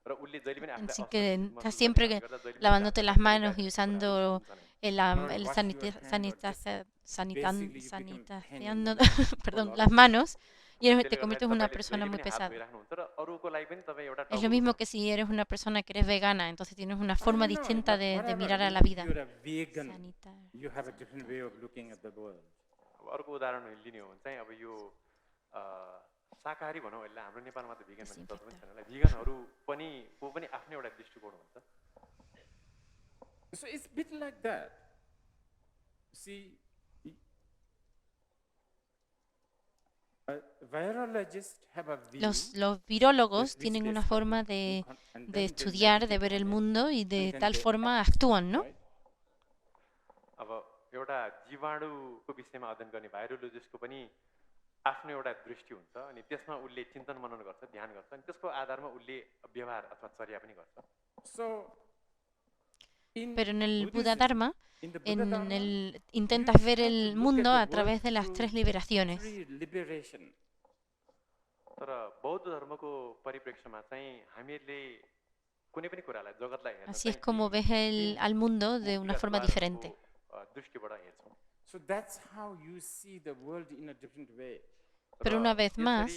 र उसले जहिले पनि आफूलाई así असुरक्षित que महसुस estás गर्ने siempre कारणले गर्दा जहिले पनि lavándote जाँच las गर्ने manos y कुराहरू usando हुन्छन्। el Or wash your hand or just sanitación, basically you become pain in the sanitaciando, neck. perdón, Or las manos y त्यसले te गर्दाखेरि conviertes en una तपाईँले persona जहिले muy पनि हात pesada. धोइराख्नुहुन्छ र अरूको लागि पनि तपाईँ एउटा Es lo टाउको mismo दुखाउनुहुन्छ। que si eres una persona que eres vegana, entonces tienes una I forma know, distinta but de whatever, mirar a la if vida. you're a vegan, Sanitar. you have a different way of looking at the world. अब अर्को उदाहरण लिने हो भने चाहिँ अब यो शाकाहारी भनौँ यसलाई हाम्रो नेपालमा त भिगन भन्ने शब्द पनि छैन होला। भिगनहरू पनि को पनि आफ्नै एउटा दृष्टिकोण हुन्छ। So it's a bit like that. See, virologists have a view. Los virólogos which tienen they una study forma and de then they estudiar, de meditate ver el on it, mundo y de and then tal they forma act, actúan, ¿no? right? अब एउटा जीवाणुको विषयमा अध्ययन गर्ने भाइरोलोजिस्टको पनि आफ्नो एउटा दृष्टि हुन्छ अनि त्यसमा उसले चिन्तन मनन गर्छ, ध्यान गर्छ अनि त्यसको आधारमा उसले व्यवहार अथवा चर्या पनि गर्छ। So, Pero en el Buddha Buddhism, Dharma, in the Buddha Dharma, intentas you ver try el to look mundo at a the través world de las through tres liberaciones. three liberation. तर बौद्ध धर्मको परिप्रेक्ष्यमा चाहिँ हामीहरूले कुनै पनि कुरालाई जगतलाई हेर्न Así es चाहिँ como ves al mundo de una forma diferente. दृष्टिबाट हेर्छौँ। So that's how you see the world in a different way. Pero una vez más,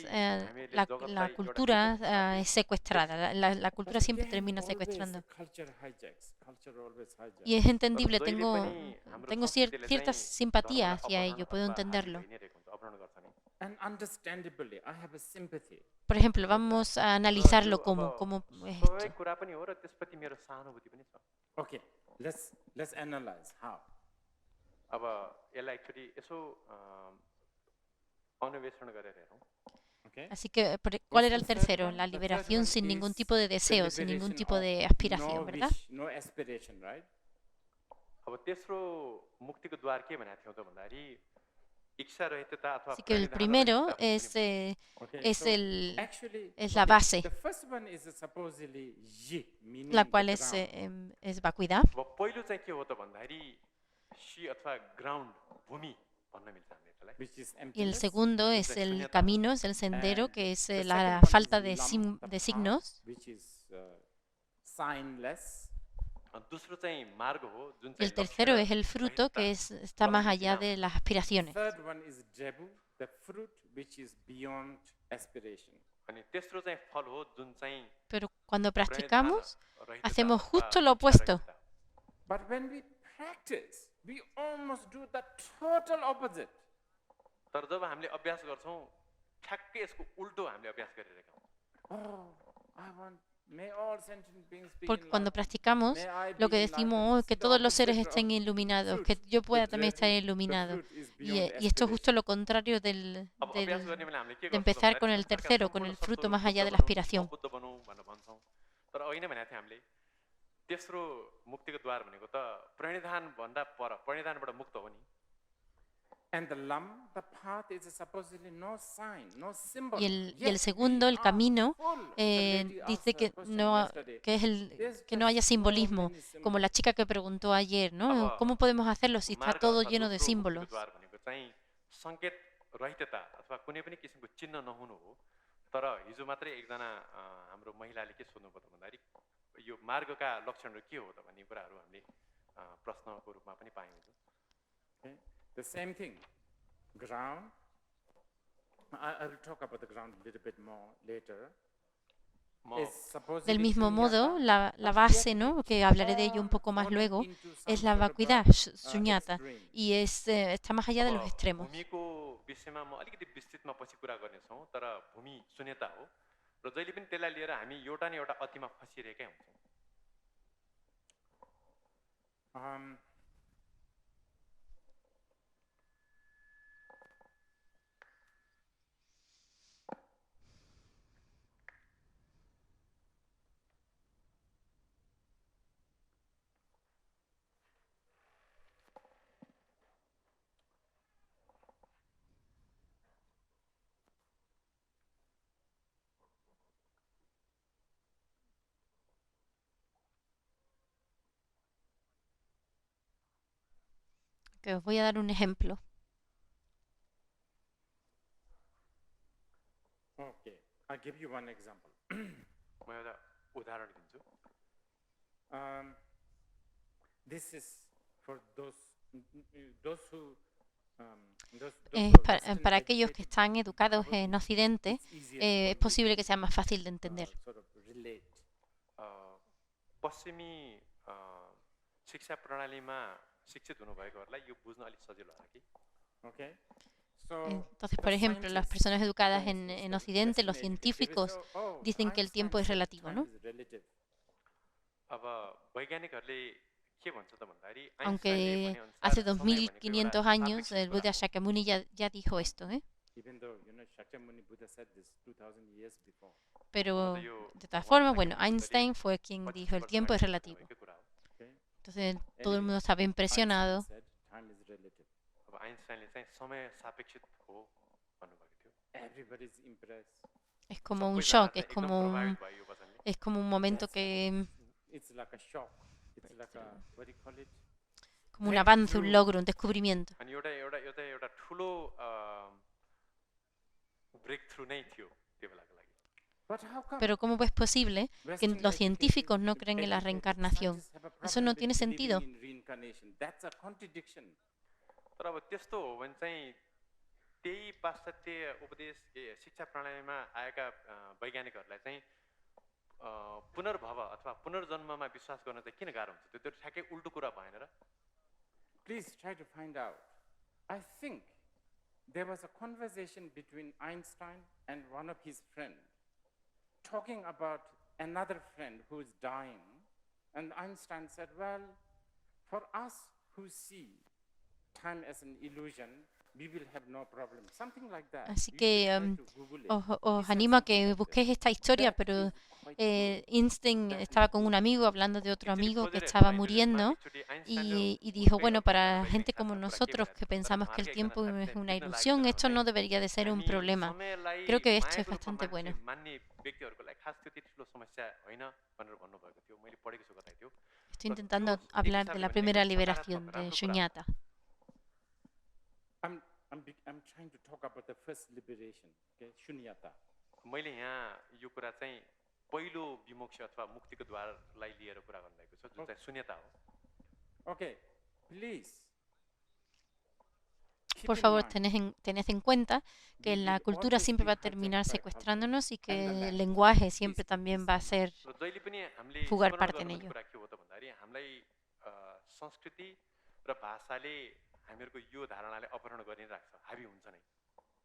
la cultura es secuestrada. La cultura But siempre again, termina always secuestrando. the culture hijacks. Culture always hijacks. Y es entendible, जहिले tengo पनि हाम्रो tengo cierta simpatía hacia ello, puedo entenderlo. And understandably, I have a sympathy. Por ejemplo, vamos a analizarlo cómo es स्वाभाविक esto. कुरा पनि हो र त्यसप्रति मेरो सहानुभूति पनि छ Okay, let's analyze how. अब यसलाई एक्चुअली यसो अन्वेषण गरेर हेरौँ Okay. Así que, ¿cuál era el tercero? La liberación sin ningún tipo de deseo, sin ningún tipo de aspiración, ¿verdad? No aspiration, right? अब तेस्रो मुक्तिको द्वार के भनेको थियौँ त भन्दाखेरि इच्छा रहितता अथवा Así que el प्रणिधान primero रहितता पनि Okay, es so el, actually, es la okay, base, the first one is supposedly yi, meaning la the cual ground, es vacuidad. अब पहिलो चाहिँ के हो त भन्दाखेरि सी अथवा ग्राउन्ड भूमि भन्न मिल्छ हामीले त्यसलाई which is Y el emptiness. segundo es el camino, es el sendero, And que es the la second one falta is de, lam, the de path, signos. which is signless. दोस्रो चाहिँ मार्ग हो जुन Y el चाहिँ tercero लक्ष्य es el fruto, que está más allá de las aspiraciones. Third one is debu, the fruit which is beyond aspiration. अनि तेस्रो चाहिँ फल हो जुन चाहिँ Pero cuando प्रणिधान practicamos, रहितता hacemos अथवा justo lo इच्छा opuesto. रहितता। But when we practice, we almost do the total opposite. तर जब हामीले अभ्यास गर्छौँ ठ्याक्कै यसको उल्टो हामीले अभ्यास गरिरहेका हौँ Oh, I want, may all sentient beings be Porque in cuando light. practicamos, May I lo que be decimos, enlightened. oh, que The todos los seres opposite estén of iluminados, fruit. que yo pueda The también estar fruit- the iluminado. fruit is beyond Y esto es justo aspiration. lo contrario del, अब अभ्यास गर्ने del, बेला हामीले के de गर्छौँ त empezar con भन्दाखेरि el संसारका tercero, con सम्पूर्ण el fruto सत्वहरू más allá de la Buddha aspiración. बनौँ, बुद्ध बनौँ भनेर भन्छौँ तर होइन भनेको थियो हामीले तेस्रो मुक्तिको द्वार भनेको त प्रणिधान भन्दा पर प्रणिधानबाट मुक्त हो नि And the lam, the path is supposedly no sign, no symbol. Y el Yet segundo, we el are camino, full. The lady dice asked que a question no, yesterday. que es There's que no haya just so simbolismo, many symbols. como la chica que preguntó ayer, ¿no? ¿Cómo podemos hacerlo si está मार्ग todo अथवा lleno de दोस्रो मुक्तिको símbolos? द्वार भनेको चाहिँ सङ्केत रहितता अथवा कुनै पनि किसिमको चिन्ह नहुनु हो तर हिजो मात्रै एकजना हाम्रो महिलाले के सोध्नुभयो त भन्दाखेरि यो मार्गका लक्षणहरू के हो त भन्ने कुराहरू हामीले प्रश्नको रूपमा पनि पायौँ हिजो Okay. The same thing. Ground. I will talk about the ground a little bit more later. म Is supposedly Del mismo modo, shunyata, la but base, yet ¿no? we Que hablaré de ello un all poco más fallen luego, into some es la sort of a, vacuidad, suñata, extreme. y está más allá de los अब extremos. भूमिको विषयमा म अलिकति विस्तृतमा पछि कुरा गर्नेछौँ तर भूमि शून्यता हो र जहिले पनि त्यसलाई लिएर हामी एउटा न एउटा अतिमा फसिरहेकै हुन्छौँ Que os voy a dar un ejemplo. Okay, I'll give you one example. म एउटा उदाहरण दिन्छु This is for those who Para aquellos que están educados en Occidente, es posible que sea más fácil de entender. पश्चिमी शिक्षा प्रणालीमा शिक्षित हुनुभएकोहरूलाई यो बुझ्न अलिक सजिलो होला कि Okay. So Entonces, por the ejemplo, las scientists, personas educadas for en instance, Occidente, los Western educated, they científicos, say, "Oh, dicen que el tiempo Einstein es said relativo, time ¿no? is relative." अब वैज्ञानिकहरूले के भन्छ त भन्दाखेरि आइन्स्टाइनले Aunque भनेअनुसार hace समय भनेको एउटा 2500 años सापेक्षिक el कुरा Buda हो। Shakyamuni ya dijo esto, ¿eh? Even though Shakyamuni Buddha said this 2000 years before. Pero अन्त यो de todas भगवान formas, bueno, शाक्यमुनि बुद्धले Einstein fue quien 25 dijo el वर्ष tiempo es अगाडि relativo. भनेकै कुरा हो। Okay. Entonces todo el Anyway, mundo estaba impresionado. Einstein said time is relative. अब आइन्स्टाइनले चाहिँ समय सापेक्षित हो भन्नुभएको थियो Everybody's impressed. Es como un सबैजना shock, चाहिँ एकदम प्रभावित भयो यो वचनले es como un momento que, It's like a shock. It's like a, what do you call it? como un avance, un logro, un descubrimiento. अनि एउटा ठुलो ब्रेक थ्रु नै थियो त्यो बेलाको लागि But how come? Pero ¿cómo es posible que Western los científicos no educated- creen en la educated reencarnación? scientists have a Eso problem no with tiene believing sentido. in reincarnation. That's a contradiction. तर अब त्यस्तो हो भने चाहिँ त्यही पाश्चात्य उपदेश शिक्षा प्रणालीमा आएका वैज्ञानिकहरूलाई चाहिँ पुनर्भव अथवा पुनर्जन्ममा विश्वास गर्न चाहिँ किन गाह्रो हुन्छ त्यो ठ्याक्कै उल्टो कुरा भएन र please try to find out. I think there was a conversation between Einstein and one of his friends talking about another friend who is dying. And Einstein said, well, for us who see time as an illusion, we will have no problem. Something like that. Así You should que try to Google it. os He said animo a something que like busquéis this. esta historia, That pero is quite true. Einstein estaba con un amigo hablando de otro Actually, amigo que खोजेर estaba पाइँदो रहेछ। muriendo एकचोटि आइन्स्टाइन र y dijo, उनकै bueno, अभिप्राय para कहिल्यै gente como साँचो कुरा के nosotros भनेर que तर pensamos que el उहाँकै एकजना tiempo साथी es चाहिँ una बुझ्न ilusión, लागेको esto छ no भने debería de ser un हामी problema. समयलाई Creo que esto es मायाको रूपमा bastante bueno. मान्ने व्यक्तिहरूको लागि खास त्यो त्यति ठुलो समस्या होइन भनेर भन्नुभएको थियो। मैले पढेको छु कतै त्यो। Estoy र intentando त्यो एक hablar de हिसाबले la भने primera एकदम liberación सकारात्मक de राम्रो कुरा हो। Shunyata. I'm trying to talk about the first liberation, okay, Shunyata. मैले यहाँ यो कुरा चाहिँ पहिलो विमोक्ष अथवा मुक्तिको द्वारलाई लिएर कुरा गर्नुभएको छ जुन चाहिँ शून्यता हो। Okay, please keep Por in favor, mind, tened en cuenta que we la will cultura always siempre be va a hijacked terminar by culture secuestrándonos y and the que el language. lenguaje siempre Please también keep va a this in mind. ser र जहिले पनि हामीले jugar स्मरण parte en गर्नुपर्ने ello. कुरा के हो त भन्दाखेरि हामीलाई संस्कृति र भाषाले हामीहरूको यो धारणाले अपहरण गरिराख्छ, हाबी हुन्छ नै।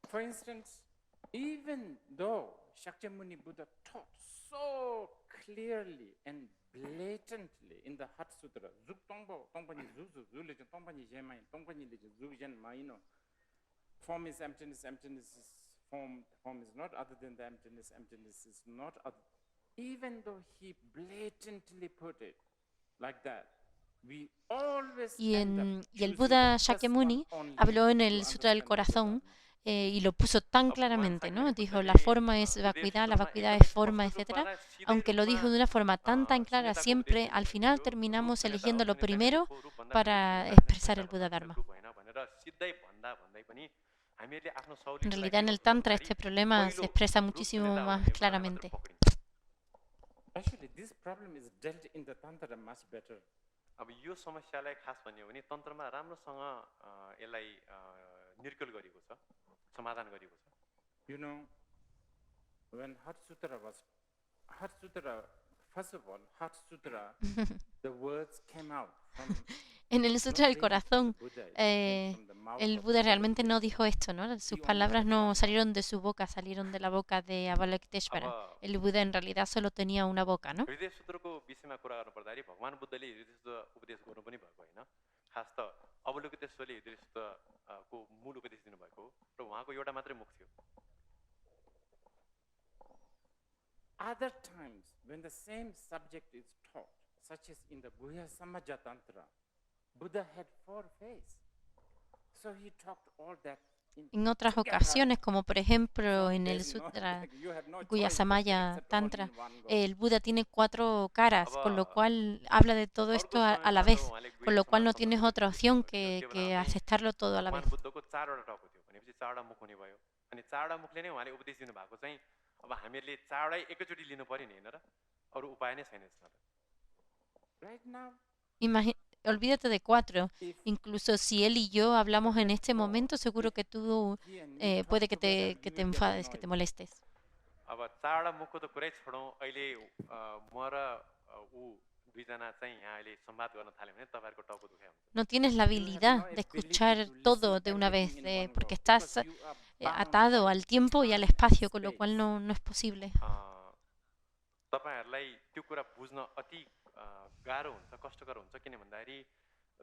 For instance, even though Shakyamuni Buddha taught so clearly and blatantly in the Hat Sutra, Zuk Tongpo, Tongpani Zuzu, Zulijan, Tongpani Jemai, Tongpani Lijan, Zujan Maino, form is emptiness, emptiness is form, form is not other than the emptiness, emptiness is not other. Even though he blatantly put it like that, we always Y end up el choosing Buda the first Shakyamuni one only habló en to el Sutra del understand the Corazón Dharma. y lo puso tan अब भगवान claramente, ¿no? Shakyamuni Dijo, बुद्धले la forma es हृदय vacuidad, la सूत्रमा vacuidad एकदमै es forma, स्पष्ट रूपमा etcétera. र सिधै Aunque lo रूपमा dijo de una forma tan clara, शून्यताको उपदेश siempre al दिनुभएको final थियो। रूप terminamos शून्यता हो, eligiendo lo शून्यता primero के रूप भन्दाखेरि para शून्यता होइन, expresar el शून्यता Buda भन्दा Dharma. रूप होइन भनेर सिधै भन्दा भन्दै पनि हामीहरूले आफ्नो En सहुलियतको realidad लागि en के el गर्छौँ त Tantra भन्दाखेरि este problema se पहिलो expresa रूप muchísimo शून्यता más भन्ने कुरालाई मात्र claramente. पक्रिन्छ। Actually, this problem is dealt in the Tantra much better. अब यो समस्यालाई खास भन्यो भने तन्त्रमा राम्रोसँग यसलाई निर्कल गरिएको छ, समाधान गरिएको छ। You know, when Hat Sutra, first of all, Hat Sutra, the words came out from En el not Sutra del really from the Corazón, Buddha, it came eh, from the mouth el of Buda realmente no Avalokiteshvara. dijo esto, ¿no? Sus He only palabras had no one mouth. salieron de su boca, salieron de la boca de Avalokiteshvara. अब El Buda en realidad solo tenía una boca, ¿no? हृदय सूत्रको विषयमा कुरा गर्नु पर्दाखेरि भगवान बुद्धले हृदय सूत्र उपदेश गर्नु पनि भएको होइन, खास त अवलोकितेश्वरले हृदय सूत्रको मूल उपदेश दिनुभएको हो र उहाँको एउटा मात्रै मुख थियो। Other times, when the same subject is taught, such as in the Guhya Samaja Tantra, Buddha had 4 faces. So he talked all that in En otras together. ocasiones, como por ejemplo So en el there's no- Sutra you have no Guhya choice but to Samaya accept all Tantra, in one go. el Buda tiene 4 caras, con lo अब cual habla de todo अर्को esto a la समयमा जब vez, उहाँले con गुह्य lo cual समाज no tienes सम्बन्धको otra उपदेश opción गर्नुभएको थियो, त्यो que बेलामा चाहिँ aceptarlo todo a la vez. भगवान बुद्धको 4वटा टाउको थियो भनेपछि 4वटा मुख हुने भयो। अनि 4वटा मुखले नै उहाँले उपदेश दिनुभएको चाहिँ अब हामीहरूले 4वटै एकैचोटि लिनु पर्यो नि हैन र, अरू उपाय नै छैन यसमा त। Right now, Olvídate de 4. if Incluso si él y yo hablamos en este momento, seguro que tú he and me talk puede que together, te you will get enfades, que te annoyed. molestes. अब 4वटा मुखको त कुरै छोडौँ, अहिले म र ऊ दुईजना चाहिँ यहाँ अहिले संवाद गर्न थाल्यो भने तपाईँहरूको टाउको दुखाइ हुन्छ। No tienes la You have habilidad no de ability escuchar to todo listen de una vez, everything in one porque go, estás because you are bound atado by al tiempo y al time, espacio, con lo space. cual no es posible. तपाईहरूलाई त्यो कुरा बुझ्न अति गाह्रो हुन्छ, कष्टकर हुन्छ, किन भन्दाखेरि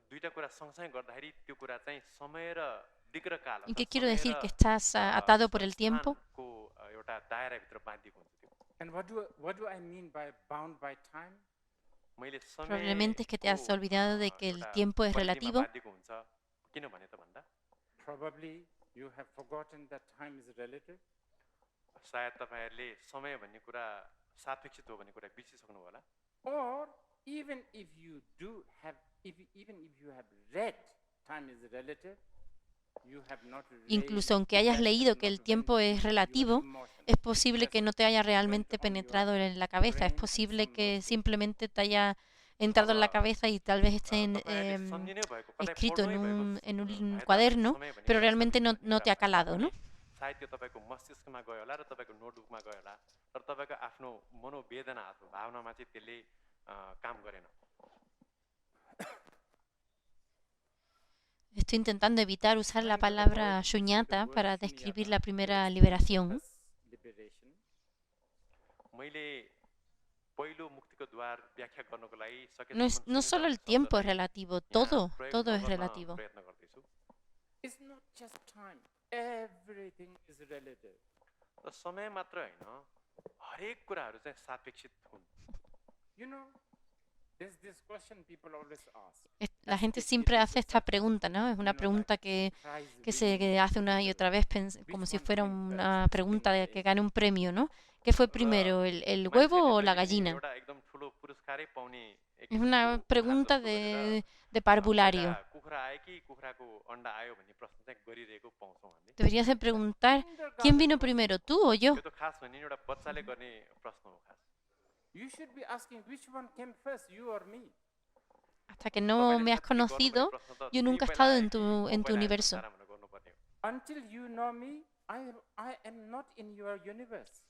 दुईटा कुरा सँगसँगै गर्दाखेरि त्यो कुरा चाहिँ समय र दिग र काल ¿Y अथवा qué quiero समय decir? र Que estás atado por el tiempo. स्थानको एउटा दायराभित्र बाँधिएको हुन्छ त्यो। And what do I mean by bound by time? मैले Probablemente es que te has समयको olvidado de que el एउटा tiempo es परिधिमा relativo. बाँधिएको हुन्छ। किन भने त भन्दा Probably you have forgotten that time is relative. सायद तपाईँहरूले समय भन्ने कुरा सापेक्षित हो भन्ने कुरा बिर्सिसक्नु होला। Or even if you do have, even if you have read time is relative, you have not Incluso really- aunque hayas that has leído que not el tiempo went es into your relativo, emotions. es posible It que no just te haya went realmente on your penetrado en la cabeza. Es brain and posible some que notes. simplemente te haya entrado en la cabeza y tal vez esté तपाईँहरूले सम्झिनै भएको, कतै escrito पढ्नै भएको en un भए तापनि cuaderno, समय भन्ने pero कुरा realmente सबै no भन्ने te ha कुरा calado, ¿no? सायद त्यो तपाईँको मस्तिष्कमा गयो होला र तपाईँको नोटबुकमा गयो होला र तपाईँको आफ्नो मनोवेदना अथवा भावनामा चाहिँ त्यसले काम गरेन। Estoy intentando evitar usar la trying to palabra avoid the shunyata word para describir shunyata la to primera explain liberación. first liberation. मैले पहिलो मुक्तिको द्वार व्याख्या गर्नको लागि No, सकेसम्म no solo el शून्यता tiempo es शब्द चाहिँ relativo, यहाँ todo प्रयोग es नगर्न relativo. प्रयत्न गर्दैछु It's not just time. Everything is relative. र समय मात्र होइन हरेक कुराहरू चाहिँ सापेक्षित हुन् You know, there's this question people always ask. La as gente if siempre it is hace a esta satire. pregunta, ¿no? Es una Like pregunta que prize se winning hace una y riddle. otra vez como Which si one fuera came una first, pregunta chicken or de que egg? gane un premio, ¿no? ¿Qué fue raw primero, el मान्छेले huevo o la जहिले पनि gallina? एउटा एकदम ठुलो पुरस्कारै पाउने एक Es किसिमको una उपहार pregunta जस्तो गरेर de parvulario. पहिला कुखुरा आयो कि कुखुराको अन्डा आयो भन्ने प्रश्न चाहिँ गरिरहेको पाउँछौँ हामीले Deberías de preguntar, ¿quién Kindergarten vino question. primero, tú o yo? यो त खास भने एउटा बच्चाले गर्ने प्रश्न हो खास You should be asking which one came first, you or me. Hasta que no तपाईँले me has साँच्चै गर्नुपर्ने conocido, प्रश्न त yo तिमी nunca he पहिला estado आयो en कि tu म पहिला आयो universo. संसारमा भनेर गर्नुपर्ने हो Until you know me, I am not in your universe.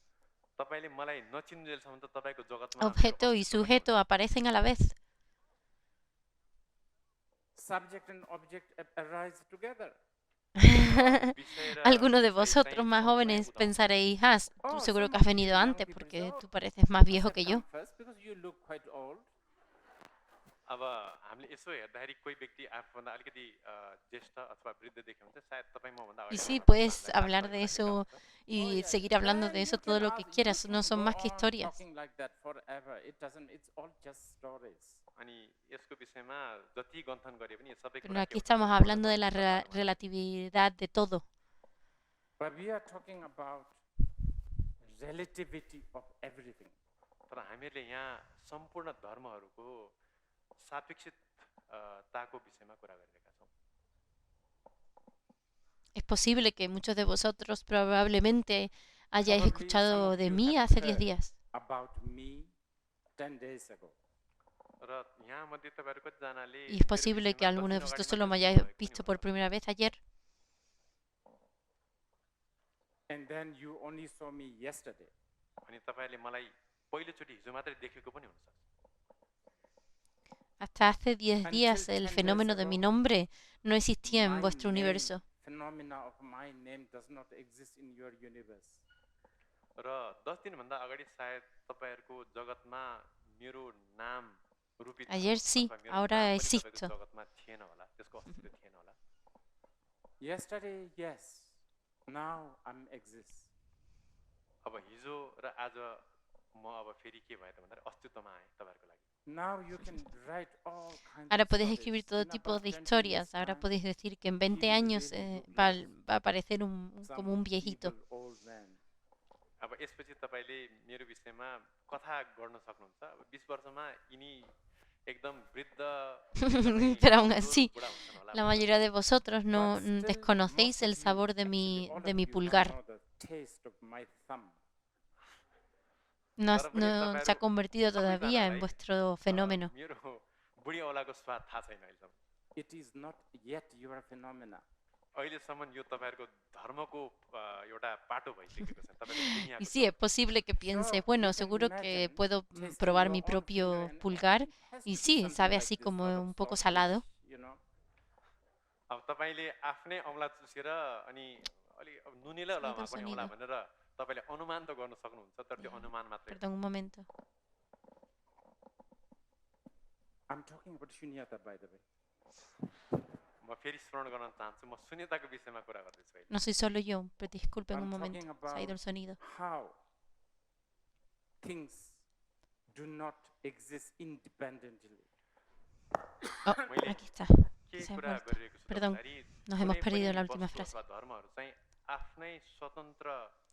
तपाईँले मलाई नचिन्जेलसम्म त तपाईँको जगतमा मेरो Objeto y अस्तित्व पनि sujeto aparecen a la vez. Subject and object arise together. हुँदैन। विषय र Algunos de विषय vosotros चाहिँ más सँगसँगै jóvenes उदाउँछ। pensaréis, ah, tú Oh, seguro some que has of you venido young antes people say, porque "Oh, tú pareces más must viejo have que come yo. first because you look quite old." अब हामीले यसो हेर्दाखेरि कोही व्यक्ति आफूभन्दा अलिकति ज्येष्ठ अथवा वृद्ध देख्यो भने चाहिँ सायद तपाईँ मभन्दा Y अगाडि sí, हुनुहुन्छ puedes जस्तो हामीलाई hablar लाग्छ de भनेर eso लागेका हुन्छ। Oh, y yeah. seguir hablando de Then eso you todo can lo que ask, quieras, you no can son go más que on historias. talking like that forever. It doesn't. It's all just stories. अनि यसको विषयमा जति गन्थन गरे पनि यो सबै Pero कुरा aquí के हुन्छ estamos सम्पूर्ण hablando de पनि la कथाहरू मात्र। relatividad de todo. But we are talking about relativity of everything. तर हामीहरूले यहाँ सम्पूर्ण धर्महरूको सापेक्षितताको विषयमा कुरा गरिरहेका छौँ। Es posible que muchos de vosotros probablemente hayáis Probably escuchado some of de you mí have hace 10 heard días. about me 10 days ago. र यहाँ मध्ये तपाईँहरू कतिजनाले Y es मेरो posible que विषयमा 10 algunos de दिन vosotros अगाडि solo me मात्रै hayáis सुन्नुभएको पनि visto por हुनसक्छ। primera vez ayer. And then you only saw me yesterday. अनि तपाईँहरूले मलाई पहिलोचोटि हिजो मात्रै देखेको पनि हुनसक्छ। Hasta hace 10 Until días 10 el years fenómeno de mi ago, nombre no existía en my vuestro name, universo. phenomena of my name does not exist in your universe. र 10 दिनभन्दा अगाडि सायद तपाईँहरूको जगतमा मेरो नाम रूपित छ, Ayer sí, अथवा मेरो ahora नाम पनि existo. तपाईँको जगतमा थिएन होला, त्यसको अस्तित्व थिएन होला। Yesterday, yes. Now I'm exist. अब हिजो र आज म अब फेरि के भयो त भन्दाखेरि अस्तित्वमा आएँ तपाईँहरूको लागि। Now you can write all kinds Ahora of podéis stories. escribir todo In tipo about de 20 historias. years' Ahora time, podéis decir que en 20 will años really look va, like va a aparecer como some un viejito. evil old man. अब यसपछि तपाईँले मेरो विषयमा कथा गर्न सक्नुहुन्छ। अब 20 वर्षमा यिनी एकदम वृद्ध एकदमै Pero aún कमजोर así, बुढा हुन्छन् होला la भन्ने mayoría de vosotros no But still, desconocéis most el of you, sabor de actually, all de of mi you now pulgar. know the taste of my thumb. No, तर पनि no se ha तपाईँहरू convertido todavía en सबैजनालाई, vuestro fenómeno. मेरो बुढी औलाको स्वाद थाहा छैन अहिलेसम्म। It is not yet your phenomena. अहिलेसम्म यो तपाईँहरूको धर्मको एउटा पाटो भइसकेको छ तपाईँको Y दुनियाँको sí, es posible que piense, bueno, seguro que puedo probar mi propio pulgar. Y sí, sabe así como un poco salado. You know, अब तपाईँले आफ्नै औँला चुसेर अनि अलि अब नुनिलो औँलामा पनि औँला भनेर तपाईँले अनुमान त गर्न सक्नुहुन्छ, तर त्यो अनुमान मात्रै हो। Perdón un momento. I'm talking about shunyata, by the way. म फेरि स्मरण गर्न चाहन्छु, म शून्यताको विषयमा कुरा गर्दैछु अहिले। No soy solo yo, pero disculpen un I'm momento. talking Se ha ido about el sonido. how things do not exist independently. Oh, मैले aquí está. के Se ha कुरा vuelto. गरिरहेको छु त Perdón, भन्दाखेरि nos कुनै hemos पनि perdido la última वस्तु frase. अथवा धर्महरू चाहिँ आफ्नै स्वतन्त्र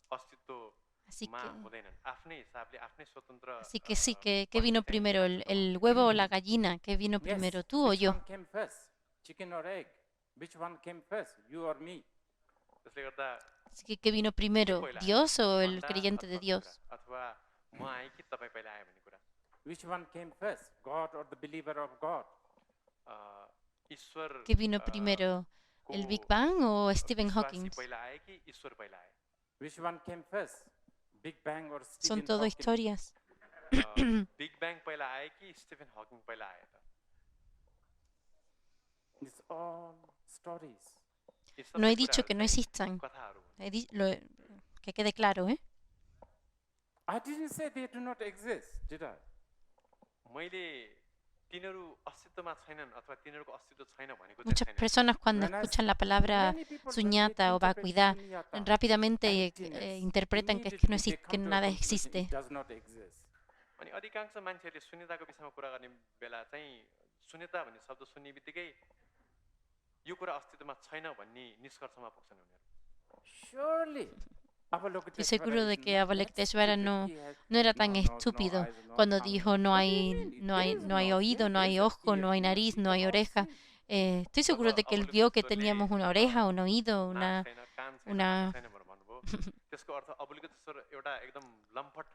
Así अस्तित्वमा que, हुँदैनन्, आफ्नै हिसाबले आफ्नै स्वतन्त्र así que sí, ¿qué पछि vino चाहिँ primero, अस्तित्वमा el हुन्छन्। huevo o la gallina? ¿Qué vino Yes, primero, tú o which yo? one came first? Chicken or egg? Which one came first? You or me? त्यसले गर्दा Así que, ¿qué vino primero, पहिला Dios o el अन्डा creyente de अथवा Dios? कुखुरा, अथवा म आएँ कि तपाईँ पहिला आयो भन्ने कुरा। Which one came first? God or the believer of God? Ishwar ¿Qué vino primero, el Big Bang o Stephen Hawking? विश्वासी पहिला आए कि ईश्वर पहिला आए? Which one came first? Big Bang or Son Stephen todo Hawking? historias. Big bang पहिला आए कि स्टिफन हकिङ पहिला आए त? It's all stories. यी No सबै he dicho कुराहरू que no चाहिँ existan. कथाहरू हुन्। Que quede claro, ¿eh? I didn't say they do not exist, did I? मैले तिनीहरू अस्तित्वमा छैनन् अथवा तिनीहरूको अस्तित्व छैन भनेको चाहिँ Muchas छैन। personas cuando When I escuchan la palabra Many people, when they suñata o interpret vacuidad, shunyata, rápidamente emptiness, interpretan que es que no immediately they existe, que come to a nada conclusion existe. it does not exist. अनि अधिकांश मान्छेहरूले शून्यताको विषयमा कुरा गर्ने बेला चाहिँ शून्यता भन्ने शब्द सुन्ने बित्तिकै यो कुरा अस्तित्वमा छैन भन्ने निष्कर्षमा पुग्छन् उनीहरू। Surely, Estoy seguro de que Avalokiteshvara no era tan estúpido cuando dijo no hay oído, no hay ojo, no hay nariz, no hay oreja. Estoy seguro de que él vio que teníamos una oreja, un oído, नाक छैन, कान छैन, una आँखा छैन भनेर भन्नुभयो। त्यसको अर्थ अवलोकितेश्वर एउटा एकदम लम्पट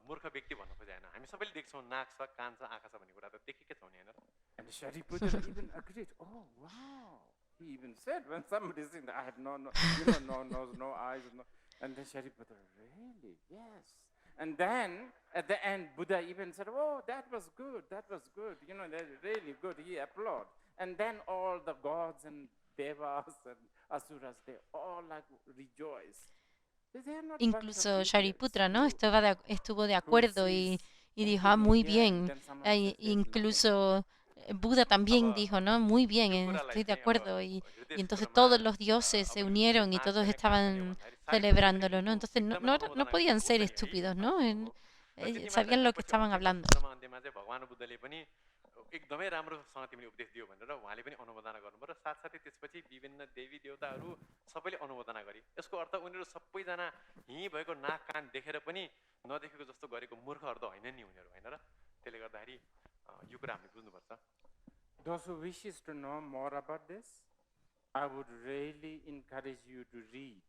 मूर्ख व्यक्ति भन्नु खोजे हैन। हामी सबैले देख्छौँ नाक छ, कान छ, आँखा छ भन्ने कुरा त देखेकै छौँ नि हैन र? And Shariputra even agreed. Oh, wow. He even said when somebody is saying that I have no nose, no eyes, no. And then Shariputra, really? Yes. And then at the end, Buddha even said, oh, that was good. That was good. That's really good. He applauded. And then all the gods and devas and asuras, they all like rejoice. They are not bunch of incluso idiots. Shariputra, ¿no? Estuvo de Who acuerdo y sees dijo, ah, everything muy here, bien. and then someone says there's nothing. Incluso Buda también dijo, ¿no? Muy bien, यो कुरालाई estoy de चाहिँ acuerdo. Y entonces हृदयस्थलमा, todos los dioses se Avalokiteshvara unieron y नाक todos छैन, कान छैन estaban भन्दाखेरि celebrándolo, ¿no? सायद Entonces एकदमै no अनुमोदना podían गरेको ser हो नि है, estúpidos, ¿no? हो। र त्यति मात्र Sabían हैन, lo que पछि estaban अन्तिम hablando. सूत्रमा अन्त्यमा चाहिँ भगवान् बुद्धले पनि एकदमै राम्रोसँग तिमीले उपदेश दियो भनेर उहाँले पनि अनुमोदना गर्नुभयो र साथसाथै त्यसपछि विभिन्न देवी देवताहरू सबैले अनुमोदना गरे। यसको अर्थ उनीहरू सबैजना हिँ भएको नाक कान देखेर पनि नदेखेको जस्तो गरेको मूर्खहरू त होइन नि उनीहरू हैन र? त्यसले गर्दाखेरि यो कुरा हामीले बुझ्नुपर्छ। Those who wishes to know more about this, I would really encourage you to read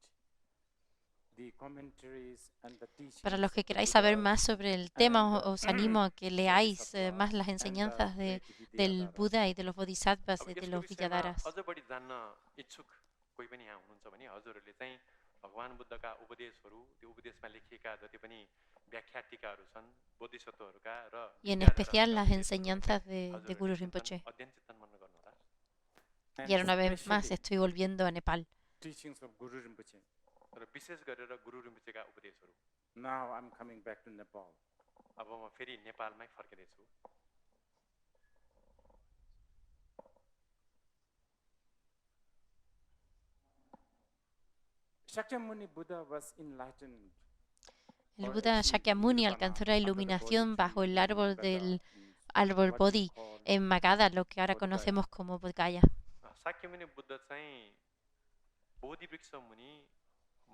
the commentaries and the teachings Para los que of the queráis saber Buddhas más sobre el and tema, the os animo a que leáis Bodhisattvas más las and the enseñanzas great del Vidyadhara. Buda y de los bodhisattvas अब y de यसको los विषयमा Vidyadharas. अझ बढी जान्न इच्छुक कोही पनि यहाँ हुनुहुन्छ भने हजुरहरूले चाहिँ भगवान् बुद्धका उपदेशहरू, त्यो उपदेशमा लेखिएका जति पनि व्याख्या टीकाहरू छन् बोधिसत्वहरूका र Y en विद्याधरहरूका especial las उपदेशहरू enseñanzas चाहिँ de हजुरहरूले Guru चिन्तन, Rinpoche. अध्ययन चिन्तन मन गर्नुहोला। And Y ahora una vez más especially estoy volviendo a Nepal. teachings of Guru Rinpoche. र विशेष गरेर गुरु रिम्पोचेका उपदेशहरू। Now I'm coming back to Nepal. अब म फेरि नेपालमै फर्किँदैछु। Shakyamuni Buddha was enlightened. El or Buda achieved Shakyamuni nirvana alcanzó la under the iluminación Bodhi bajo tree el in árbol Magadha, del in árbol what we Bodhi call en Magadha, lo que ahora Bodh Gaya. conocemos como Bodh Gaya. साक्यमुनि बुद्ध चाहिँ बोधि वृक्ष मुनि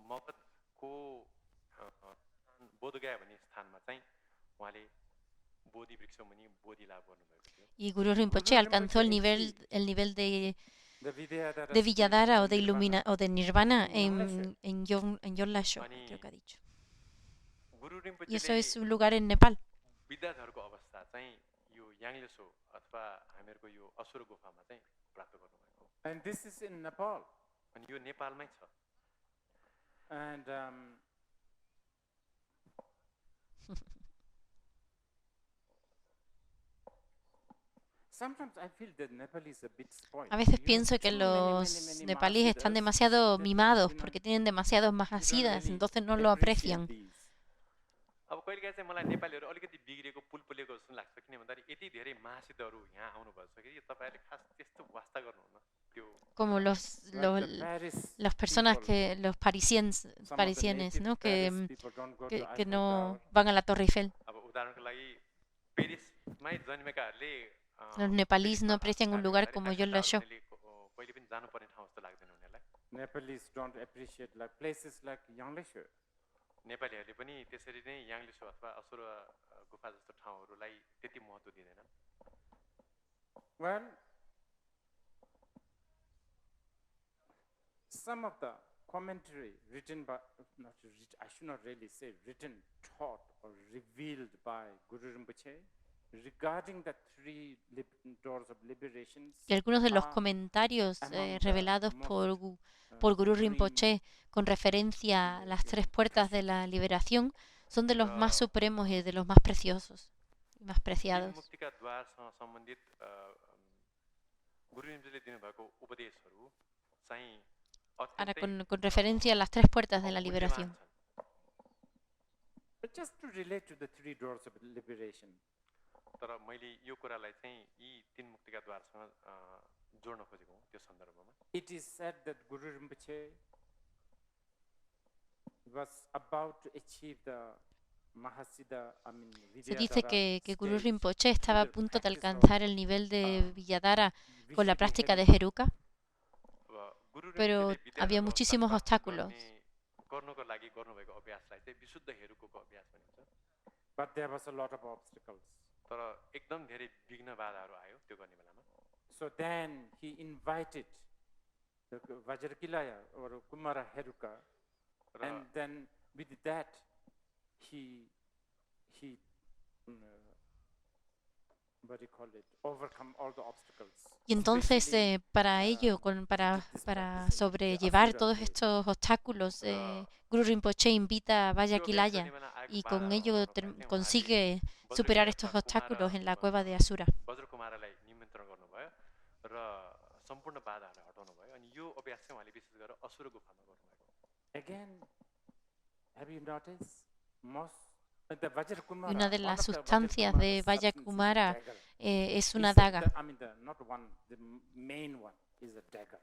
मगधको बोधगया भन्ने स्थानमा चाहिँ उहाँले बोधि वृक्ष मुनि बोधि लाभ गर्नुभएको थियो। Y Guru Rinpoche alcanzó el nivel de The Vidyadhara de Villadara o de Nirvana. o de Nirvana in en Yonlasho, creo que ha dicho. Guru Y eso रिम्पोचेले es un lugar en Nepal. विद्याधरको अवस्था चाहिँ यो याङलेसो अथवा हामीहरूको यो असुर गुफामा चाहिँ प्राप्त गर्नुभएको। And this is in Nepal. अनि यो नेपालमै छ। And sometimes I feel that Nepal is a bit spoiled. A veces You know, pienso que too los many nepalíes están Mahasiddhas demasiado that, mimados you know, porque tienen demasiados you don't mahasidas, really entonces no lo appreciate aprecian. these. अब कहिलेकाहीँ चाहिँ मलाई नेपालीहरू अलिकति बिग्रेको पुल पुलेको जस्तो लाग्छ किन भन्दाखेरि यति धेरै महासिद्धहरू यहाँ आउनुभएको छ कि तपाईँहरूले खास त्यस्तो वास्ता गर्नुहुन्न त्यो Como Like the Paris las personas people, que, los some of the parisienes, native ¿no? Paris people don't go to Que Eiffel no Tower. van a la Torre Eiffel. अब उदाहरणको लागि पेरिसमै जन्मेकाहरूले Los nepalíes no पेरिसमा aprecian un भाषा lugar भन्दाखेरि como Eiffel Yonlasho. Tower कहिले पनि जानुपर्ने ठाउँ जस्तो लाग्दैन उनीहरूलाई। Nepalese don't appreciate like places like Yongleshwar. नेपालीहरूले पनि त्यसरी नै याङलिसो अथवा असुर गुफा जस्तो ठाउँहरूलाई त्यति महत्त्व दिँदैनन्। Well, some of the commentary written by, I should not really say written, taught or revealed by Guru Rinpoche regarding the three doors of liberation. Y algunos de los are comentarios among the revelados most, por Guru green, Rinpoche con referencia a las tres puertas de la liberación son de los más supremos y de los más preciosos y más preciados. Muktika द्वारसँग सम्बन्धित गुरु रिम्पोचेले दिनुभएको उपदेशहरू चाहिँ Ahora, अत्यन्तै con referencia a las tres puertas de la मूल्यवान liberación. छन्। But just to relate to the three doors of liberation, तर मैले यो कुरालाई चाहिँ यी तीन मुक्तिका द्वारसँग जोड्न खोजेको हुँ त्यो सन्दर्भमा। it is said that Guru Rinpoche was about to achieve the Mahasiddha, Se dice Vidyadhara que Guru stage Rinpoche estaba a with the punto de practice of alcanzar el nivel de Villadara con la Vishuddhi práctica de Heruka. Heruka, अब गुरु pero ऋषिले había विद्याधर muchísimos अवस्था प्राप्त obstáculos. गर्नको लागि गर्नुभएको अभ्यासलाई चाहिँ विशुद्ध हेरुको अभ्यास भनिन्छ। But there was a lot of obstacles. तर एकदम धेरै विघ्न बाधाहरू आयो त्यो गर्ने बेलामा। So then he invited the Vajrakilaya or Kumara Heruka, raw and then with that he what do you call it, overcome all the obstacles. Y entonces, especially, para ello, he para did this practice para in the sobrellevar Asura todos cave. estos obstáculos, raw Guru Rinpoche invita a त्यो Vaya अभ्यास Kilaya गर्ने बेला आएको y con बाधाहरू ello हटाउनको लागि चाहिँ उहाँले consigue वज्रकी superar अथवा estos Kumar obstáculos en la cueva de Asura. वज्रकुमारलाई निमन्त्रण गर्नुभयो र सम्पूर्ण बाधाहरूलाई हटाउनु भयो। अनि यो अभ्यास चाहिँ उहाँले विशेष गरेर असुर गुफामा गर्नुभएको। Again, have you noticed most the Vajrakumara, Y una de one las of the sustancias Vajrakumara's de Vaya substances is Kumara dagger. es una Is the- daga. not one, the main one is a dagger.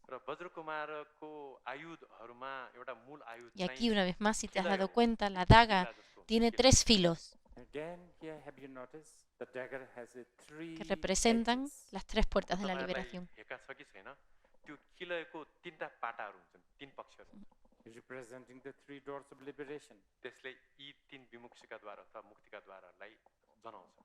र वज्रकुमारको आयुधहरूमा एउटा मूल आयुध Y aquí, चाहिँ una vez más, si te has किला dado हो। cuenta, la किला daga जस्तो tiene किला। 3 filos Again, here have you noticed the dagger has a three que representan edges. las 3 puertas de la तपाईँहरूलाई liberación. हेका छ कि छैन, त्यो किलाको तीनटा पाटाहरू हुन्छन्, तीन पक्षहरू। Representing the three doors of liberation. त्यसले यी तीन विमुक्तिका द्वार अथवा मुक्तिका द्वारहरूलाई जनाउँछ।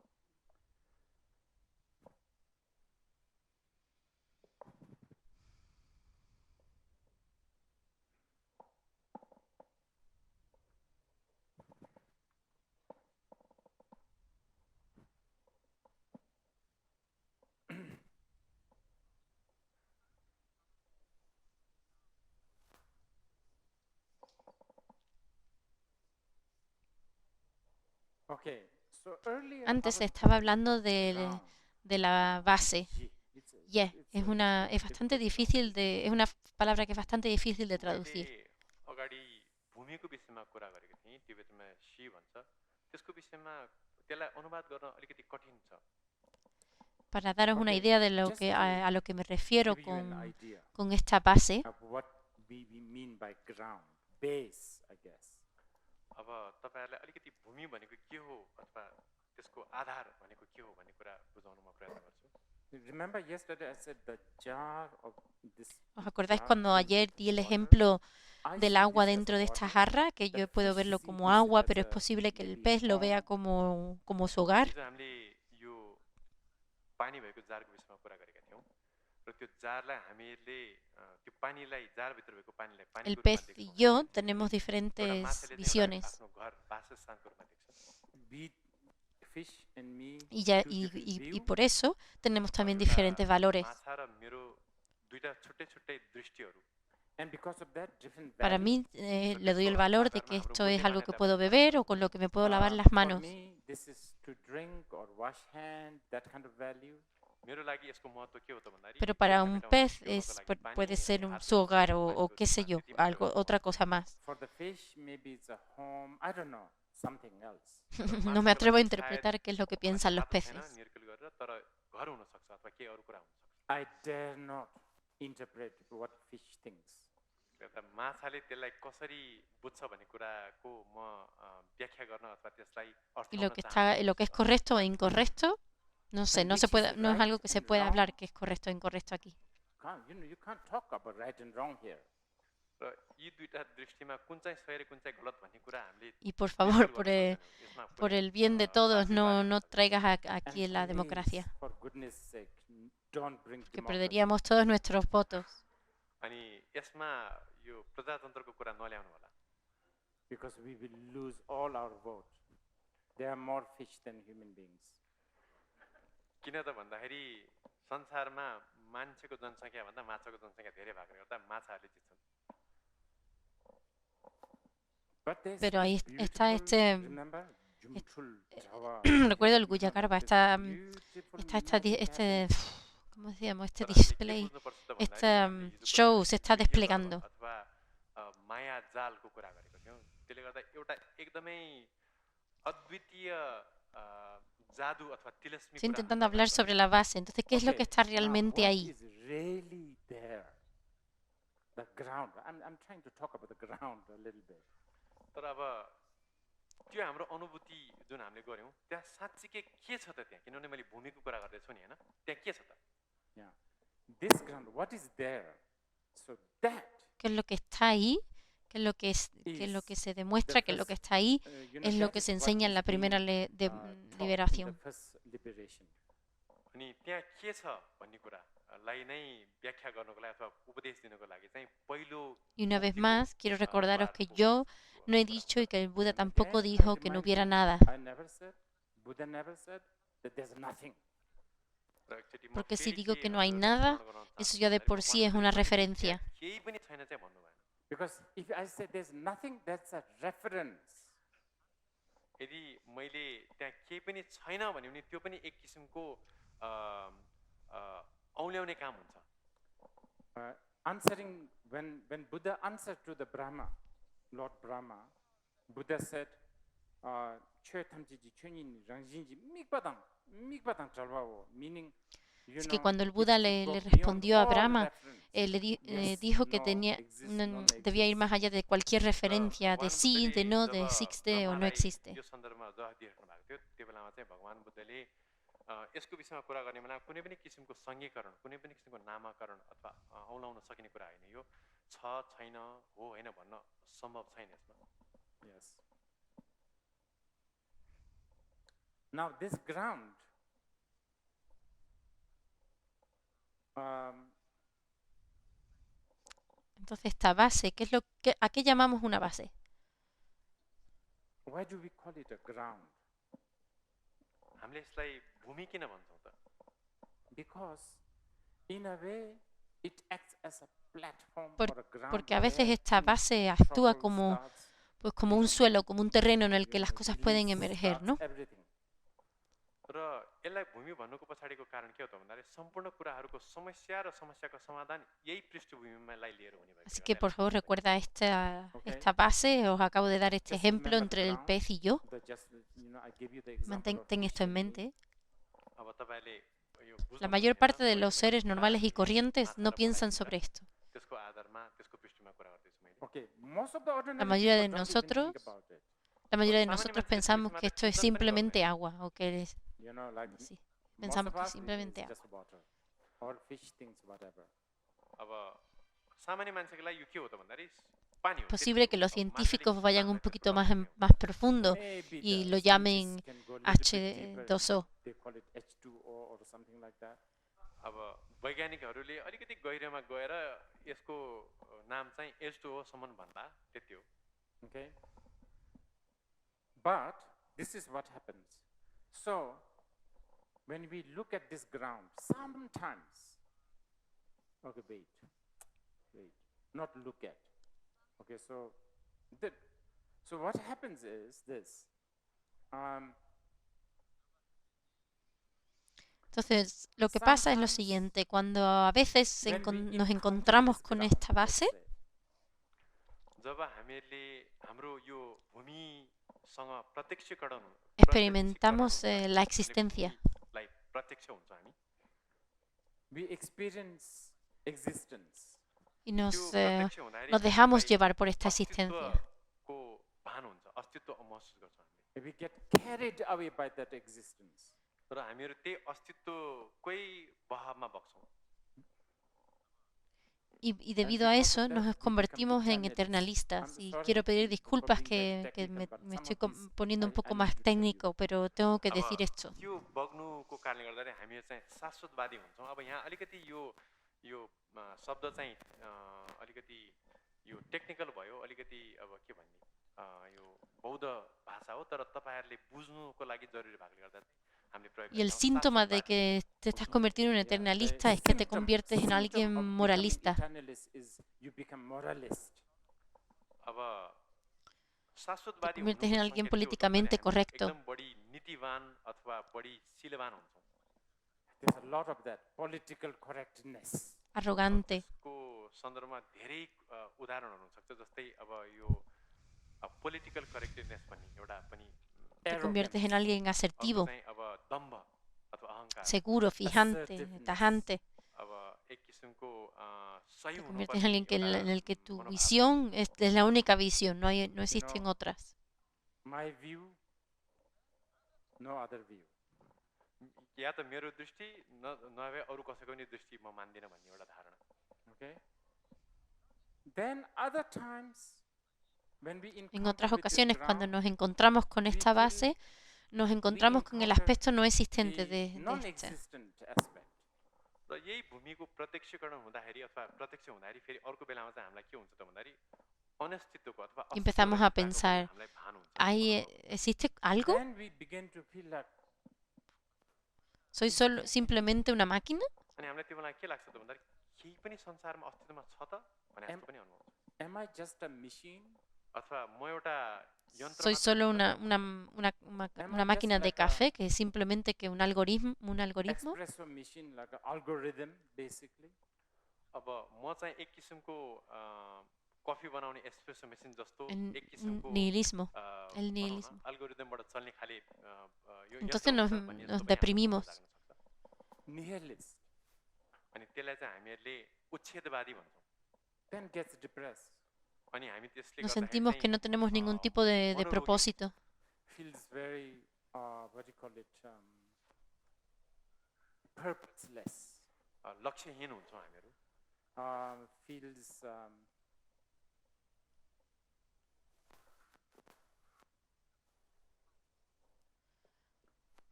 Okay, so earlier Antes our estaba hablando ground, de la base. ye, it's a- Yeah, it's es a es bastante difficult difícil es una palabra que es bastante difícil de मैले traducir. अगाडि भूमिको विषयमा कुरा गरेको थिएँ, तिब्बतमा सी भन्छ। त्यसको विषयमा त्यसलाई अनुवाद गर्न अलिकति कठिन छ। Para daros una Okay, idea de lo just que to a lo que me refiero give you an idea con esta base, of what we mean by ground, base, I guess. अब तपाईहरुलाई अलिकति भूमि भनेको के हो अथवा त्यसको आधार भनेको के हो भन्ने कुरा बुझाउन म प्रयत्न गर्छु। Remember yesterday I said the jar of this. ¿os acordáis jar cuando filled ayer with di el water? ejemplo I del see agua this as dentro de esta water. jarra? Que The yo puedo fish verlo see como this agua, as pero es a posible que el maybe pez lo vea home. como su hogar. हिजो हामीले यो पानी भएको जारको विषयमा कुरा गरेका थियौं र त्यो जारलाई हामीले त्यो पानीलाई जारभित्र भएको पानीलाई El पानीको रूपमा pez y देख्छौं। yo tenemos एउटा diferentes माछाले चाहिँ एउटा visiones. आफ्नो घर वासस्थानको रूपमा देख्छ। We, fish and me, Y, ya, two different y view. por eso tenemos también एउटा diferentes valores. माछा र मेरो दुईटा छुट्टै दृष्टिहरू। And because of that, different Para value. mí le doy el valor de que esto es algo que puedo beber o con lo que me puedo lavar las For manos. me, this is to drink or wash hand, that kind of value. मेरो लागि यसको महत्त्व के हो त भन्दाखेरि Pero para पोखरा un मेटाउन, pez पिउनको लागि पानी, puede ser हात su धुन, hogar पानी o qué sé धुन, yo, त्यति मात्रै algo, हो। otra cosa más. For the fish, maybe it's a home. I don't know, something else. No me atrevo a interpretar qué es lo que piensan los peces. निर्कुल गरेर तर घर हुन सक्छ अथवा के अरु कुरा हुन सक्छ। I dare not interpret what fish thinks. एउटा माछाले त्यसलाई कसरी बुझ्छ भन्ने कुराको म व्याख्या गर्न अथवा त्यसलाई अर्थ Y लगाउन lo que es चाहन्छु। correcto e incorrecto, no sé, And no se which is puede, no es right algo que se and pueda wrong? hablar que es correcto o incorrecto aquí. You can't talk about right and wrong here. र यी दुईटा दृष्टिमा कुन चाहिँ सही र कुन चाहिँ गलत भन्ने कुरा हामीले Y por favor, निर्कुल गर्न सक्दैनौँ। यसमा por कुनै, el bien de todos, साझेदारी no हुन सक्दैन। traigas And aquí la please, democracia, for goodness sake, don't bring que democracy. perderíamos todos nuestros votos. अनि यसमा यो प्रजातन्त्रको कुरा नल्याउनु होला। Because we will lose all our vote. There are more fish than human beings. किन त भन्दाखेरि संसारमा मान्छेको जनसङ्ख्या भन्दा माछाको जनसङ्ख्या धेरै भएकोले गर्दा माछाहरूले जित्छन्। But there's Pero ahí this está beautiful, remember, Jumthul Jawa. recuerdo el You know, Guyacarba, this está beautiful esta, magic happening. como decíamos, este तर हामीले के display, बुझ्नुपर्छ त este भन्दाखेरि हामीले हिजो कुरा show गरेको se está थियो, यो लभ desplegando. अथवा माया जालको कुरा गरेको थियौँ। त्यसले गर्दा एउटा एकदमै अद्वितीय अ, जादु अथवा तिलस्मी Estoy कुरा intentando हाम्रो अगाडि hablar पर्छ। sobre la base. Entonces, ¿qué es lo que Okay, está now realmente what ahí? is really there? The ground. I'm trying to talk about the ground a little bit. तर अब त्यो हाम्रो अनुभूति जुन हामीले गऱ्यौँ त्यहाँ साँच्चीकै के छ त त्यहाँ, किनभने मैले भूमिको कुरा गर्दैछु नि होइन, त्यहाँ के छ त? Yeah. This ground, what is there? So that ¿Qué es lo que está ahí? ¿Qué es lo que qué es lo que se demuestra? ¿Qué es lo que está ahí? Es lo that que is se what enseña en is la primera being, taught in the liberación. first liberation. अनि त्यहाँ के छ भन्ने कुरालाई नै व्याख्या गर्नको लागि अथवा उपदेश दिनको लागि चाहिँ पहिलो Y una vez मुक्तिको más, quiero recordaros que द्वारको yo no he dicho y que el Buda And tampoco again, I dijo que no remind hubiera you, nada. I never said, Buddha never said that there's nothing. र एकचोटि म Porque si फेरि digo के que no hay हजुरहरूलाई nada, स्मरण गराउन eso चाहन्छु ya de भन्दाखेरि por म sí es भन्नु una खोजेको भने referencia. त्यहाँ केही पनि छैन चाहिँ भन्नु भएन। Because if I say there's nothing, that's a reference. यदि मैले त्यहाँ केही पनि छैन भने पनि त्यो पनि एक किसिमको औल्याउने काम हुन्छ। Answering, when Buddha answered to the Brahma, Lord Brahma, Buddha said, meaning, Así que cuando el Buda le respondió a Brahma, dijo que debía ir más allá de cualquier referencia de sí, de no, de existe o no existe. यो सन्दर्भमा जवाफ दिइराख्नु भएको थियो, त्यो बेलामा चाहिँ भगवान बुद्धले यसको विषयमा कुरा गर्ने बेला कुनै पनि किसिमको संज्ञीकरण, कुनै पनि किसिमको नामाकरण अथवा औलाउन सकिने कुरा होइन, यो छ छैन हो होइन भन्न सम्भव छैन यसमा। Yes. Now this ground, Entonces esta base, ¿a qué llamamos una base? why do we call it a ground? हामीले यसलाई भूमि किन भन्छौँ त? Because in a way it acts as a platform Por- or a ground porque a veces where esta things base actúa trouble como, starts, pues como un suelo, como un terreno en el que you las know, cosas pueden release emerger, starts ¿no? everything. र यसलाई भूमि भन्नुको पछाडिको कारण के हो त भन्दाखेरि सम्पूर्ण कुराहरूको समस्या र समस्याको समाधान यही पृष्ठभूमिलाई लिएर हुने भएको Así छ। que por favor recuerda Okay. esta base. Os acabo de dar este Just ejemplo remember the entre el ground. pez y yo. I gave you the example of Ten esto fish en and me. mente. अब तपाईले यो La बुझ्नु mayor पर्ने parte de होइन, los seres normales y corrientes माछा no र piensan मलाई sobre esto. त्यसको आधारमा त्यसको पृष्ठमा कुरा गर्दैछु मैले। Okay, most of the ordinary mayoría de people don't even nosotros think about it. La mayoría de सामान्य nosotros मान्छेले pensamos त्यसमा que त esto es चिन्तन पनि simplemente गर्दैन। agua o que es, You know, like sí, most pensamos of que es us, simplemente it's agua. just water or fish things, whatever. अब सामान्य मान्छेको लागि यो के हो त भन्दाखेरि पानी हो। Es posible que los अब माछाले científicos vayan un माछाको poquito प्रभाव हुने हो। más profundo Maybe y the lo llamen scientists can go a little bit deeper. H2O. They call it H2O or something like that. अब वैज्ञानिकहरूले अलिकति गहिरोमा गएर यसको नाम चाहिँ H2O सम्म भन्दा त्यति हो। Okay. But this is what happens. So when we look at this ground, sometimes, okay, wait, not look at. Okay, so what happens is this. Entonces, lo que pasa es lo siguiente, cuando a veces nos encontramos con esta base, जब हामीले हाम्रो यो भूमिसँग प्रत्यक्षीकरण experimentamos la existencia. लाई प्रत्यक्ष हुन्छ हामी। We experience existence. Y nos प्रत्यक्ष हुँदाखेरि nos dejamos हामीलाई llevar por esta existencia. अस्तित्वको भान हुन्छ, अस्तित्व महसुस गर्छौँ हामीले। We get carried away by that existence. र हामीहरू त्यही अस्तित्वकै बहावमा बग्छौँ। Y debido a eso nos convertimos en eternalistas. Y quiero pedir disculpas que me estoy poniendo un poco más técnico, pero tengo que decir esto. यो बग्नुको कारणले गर्दाखेरि हामी चाहिँ शाश्वतवादी हुन्छौँ। अब यहाँ अलिकति यो शब्द चाहिँ अलिकति यो टेक्निकल भयो, अलिकति अब के भन्ने यो बौद्ध भाषा हो, तर तपाईहरुले बुझ्नुको लागि जरुरी भएकोले गर्दा Y el síntoma de que te estás convirtiendo en eternalista es que te conviertes en alguien moralista. Te conviertes en alguien políticamente correcto. there's a lot of that political correctness. arrogante. त्यसको सन्दर्भमा धेरै उदाहरणहरू हुनसक्छ जस्तै अब यो political correctness भन्ने एउटा पनि Te conviertes en alguien अर्को asertivo, चाहिँ अब दम्भ अथवा अहङ्कार seguro, fijante, Assertiveness. tajante. अब एक किसिमको सही Te हुनुपर्ने conviertes en alguien en el que tu मनोभाव। visión es la única visión, no existen otras. My view, no other view. या त मेरो दृष्टि नभए अरू कसैको पनि दृष्टि म मान्दिनँ भन्ने एउटा धारणा। Okay. Then other times, when we En encounter otras with this ocasiones, cuando ground, nos encontramos con esta base, nos encontramos con el aspecto no existente the de este. non-existent aspect. र यही भूमिको प्रत्यक्षीकरण हुँदाखेरि अथवा प्रत्यक्ष हुँदाखेरि फेरि अर्को बेलामा चाहिँ हामीलाई के हुन्छ त भन्दाखेरि अनिश्चितको अथवा Y empezamos a अस्तित्वलाई भेटाएको pensar, हामीलाई भान हुन्छ। ¿Hay, ¿existe algo? Then we begin to feel like, ¿Soy solo simplemente una máquina? अनि हामीलाई त्यो बेला के लाग्छ त भन्दाखेरि केही पनि संसारमा अस्तित्वमा छ त भने जस्तो पनि अनुभव हुन्छ। am I just a machine? अथवा म एउटा यन्त्र ¿Soy मात्र solo हुँ त? una máquina de café que es simplemente que un algoritmo? Espresso machine, like an algorithm, basically. अब म चाहिँ एक किसिमको कफी बनाउने एस्प्रेसो मेसिन जस्तो El एक किसिमको nihilismo. El भनौँ न, nihilismo. अल्गोरिदमबाट चल्ने खाले यो Entonces यन्त्र nos, हुन्छ भन्ने nos जस्तो पनि हामीलाई deprimimos. लाग्न सक्छ। Nihilist. अनि त्यसलाई चाहिँ हामीहरूले उच्छेदवादी भन्छौँ। Then gets depressed. अनि हामी त्यसले Nos गर्दाखेरि sentimos que चाहिँ no tenemos ningún tipo de मनोरोगी propósito. Feels very, what do you call it, purposeless. लक्ष्यहीन हुन्छौँ हामीहरू। Feels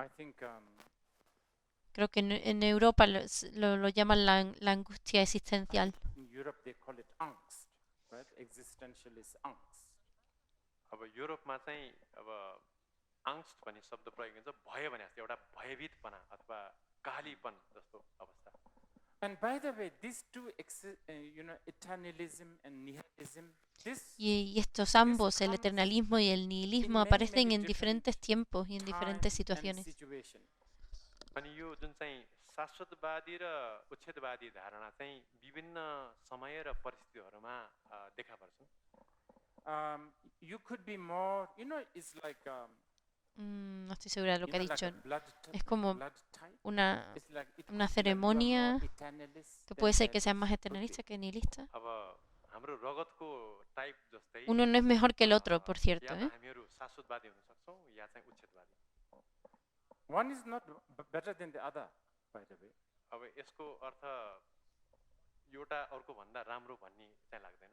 I think Creo que en Europa lo llaman la angustia existencial. in Europe they call it angst, right? Existentialist angst. अब युरोपमा चाहिँ अब आङ्स्ट भन्ने शब्द प्रयोग हुन्छ भय भने जस्तो एउटा भयभीतपना अथवा कालीपन जस्तो अवस्था। And by the way, these two, eternalism and nihilism, this Y estos ambos, el eternalismo y el nihilismo, many, aparecen many en diferentes tiempos y en time diferentes and situaciones. situation. अनि यो जुन चाहिँ शाश्वतवादी र उच्छेदवादी धारणा चाहिँ विभिन्न समय र परिस्थितिहरूमा देखा पर्छन्। You could be more, it's like No estoy segura de lo que ha like dicho. a blood Es como blood type. una It's like it una could be like you are ceremonia more eternalist que than puede ser que sea nihilist. más Could be. eternalista que nihilista. अब हाम्रो रगतको टाइप जस्तै Uno no es mejor que el otro, por cierto, या त ¿eh? हामीहरू शाश्वतवादी हुन सक्छौँ या चाहिँ उच्छेदवादी। One is not better than the other, by the way. अब यसको अर्थ एउटा अर्को भन्दा राम्रो भन्ने चाहिँ लाग्दैन।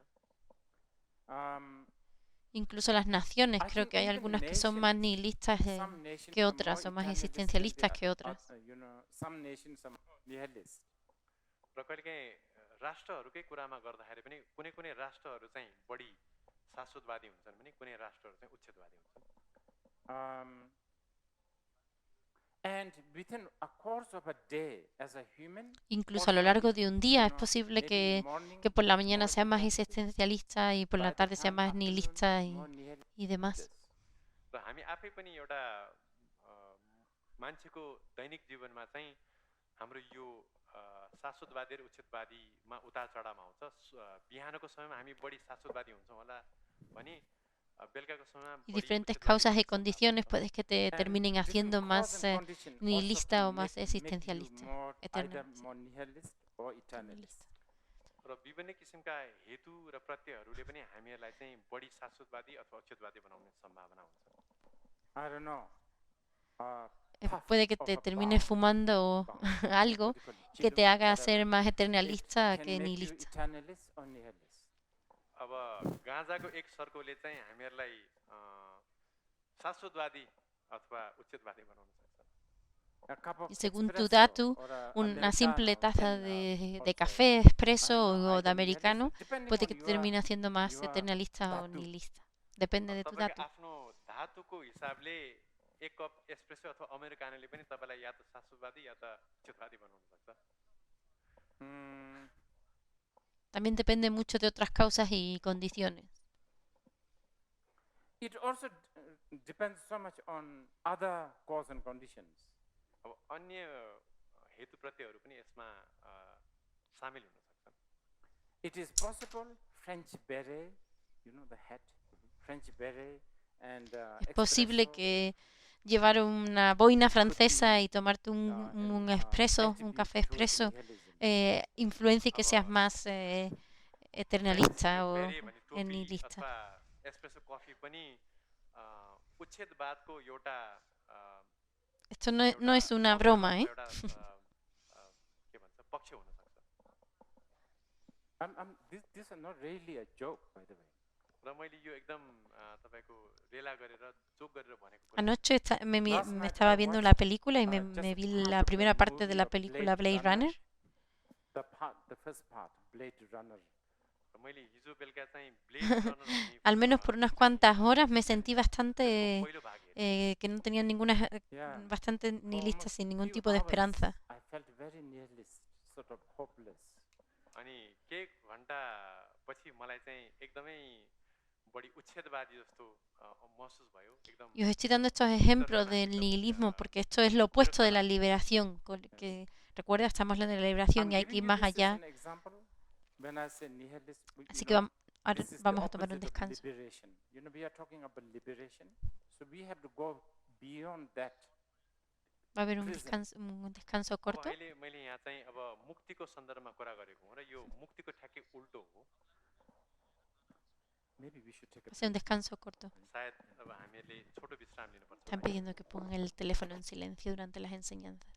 Um, Incluso las naciones, I creo think que hay even algunas que son más nihilistas some nations que are otras, more o más eternalist than existencialistas the que otras. some nations are more nihilist. र कहिलेकाहीँ राष्ट्रहरूकै कुरामा गर्दाखेरि पनि कुनै कुनै राष्ट्रहरू चाहिँ बढी शाश्वतवादी हुन्छन् भने कुनै राष्ट्रहरू चाहिँ उच्छेदवादी हुन्छन्। And within a course of a day, as a human, Incluso a lo largo de un día es no, posible maybe morning que por la more mañana sea más eternalist, existencialista y por by la the tarde sea time más afternoon, nihilista more nihilist. y demás. र हामी आफै पनि एउटा मान्छेको दैनिक जीवनमा चाहिँ हाम्रो यो शाश्वतवादी र उच्छेदवादीमा उतार चढावमा हुन्छ। बिहानको समयमा हामी बढी शाश्वतवादी हुन्छौँ होला भने बेलुकाको समयमा Y बढी diferentes उच्छेदवादी causas y हुन्छौँ। condiciones puedes que te And terminen different haciendo cause más and condition also nihilista o make más you existencialista. either eternalista. more nihilist or eternalist. र विभिन्न किसिमका हेतु र प्रत्ययहरूले पनि हामीहरूलाई चाहिँ बढी शाश्वतवादी अथवा उच्छेदवादी बनाउने सम्भावना हुन्छ। I don't know. Puede que te termines fumando algo que te haga ser más eternalista que nihilista. Eternalist or nihilist. अब गाँजाको एक सर्कोले चाहिँ हामीहरूलाई शाश्वतवादी अथवा उच्छेदवादी बनाउन सक्छ। A cup of Y según tu espresso dato, or a una simple americano taza can, de also, café, I expreso don't know, o de either americano nihilist, depending puede on que te your- termine haciendo más your eternalista o dato. nihilista. Depende de tu तपाईँको dato. आफ्नो धातुको हिसाबले एक cup espresso अथवा अमेरिकानोले पनि तपाईँलाई या त शाश्वतवादी या त उच्छेदवादी बनाउन सक्छ। Mm, También depende mucho de otras causas y condiciones. it also depends so much on other cause and conditions. अब अन्य हेतु प्रत्ययहरू पनि यसमा सामेल हुन सक्छन्. It is possible French beret, you know the hat, French beret and Es posible espresso, que llevar una boina francesa y tomarte and, un expreso, un attribute café towards expreso, nihilism. influencie que seas अब más French eternalista यो o बेरे भन्ने टोपी nihilista. अथवा espresso coffee पनि उच्छेदवादको एउटा Esto no एउटा es una अवयव broma, अथवा ¿eh? एउटा के भन्छ पक्ष हुन सक्छ. These are not really a joke, by the way. र मैले यो एकदम तपाईको रेला गरेर जोक गरेर भनेको कुरा Anoche me Last night estaba I viendo watched la película y just me vi part la of the primera parte de movie la of película Blade Blade Runner. The first part, Blade Runner. र मैले हिजो बेलुका चाहिँ blade runner भन्ने Al menos por unas cuantas horas me sentí त्यसको bastante पहिलो भाग हेरेँ. que no tenía ninguna, Yeah. bastante For nihilista, almost sin ningún few tipo de hours, esperanza. I felt very nihilist, sort of hopeless. अनि केही घन्टा पछि मलाई चाहिँ एकदमै बढी उच्छेदवादी जस्तो महसुस भयो. एकदम Y os estoy dando estos ejemplos del nihilismo porque esto es lo opuesto de la liberación. Que, recuerda, estamos hablando de la liberación I'm y hay que giving ir you más this as allá. an example. When I say nihilist, Así que ahora this is the vamos a tomar un opposite of descanso. liberation. You know, we are talking about liberation, so we have to go beyond that. Va a haber un prison. descanso अब corto. अहिले मैले यहाँ चाहिँ अब मुक्तिको सन्दर्भमा कुरा गरेको हो र यो मुक्तिको ठ्याक्कै उल्टो हो. Maybe we should take a Hacer un break. descanso corto. सायद अब हामीहरूले छोटो विश्राम लिनुपर्छ. Están pidiendo que pongan el teléfono en silencio durante las enseñanzas.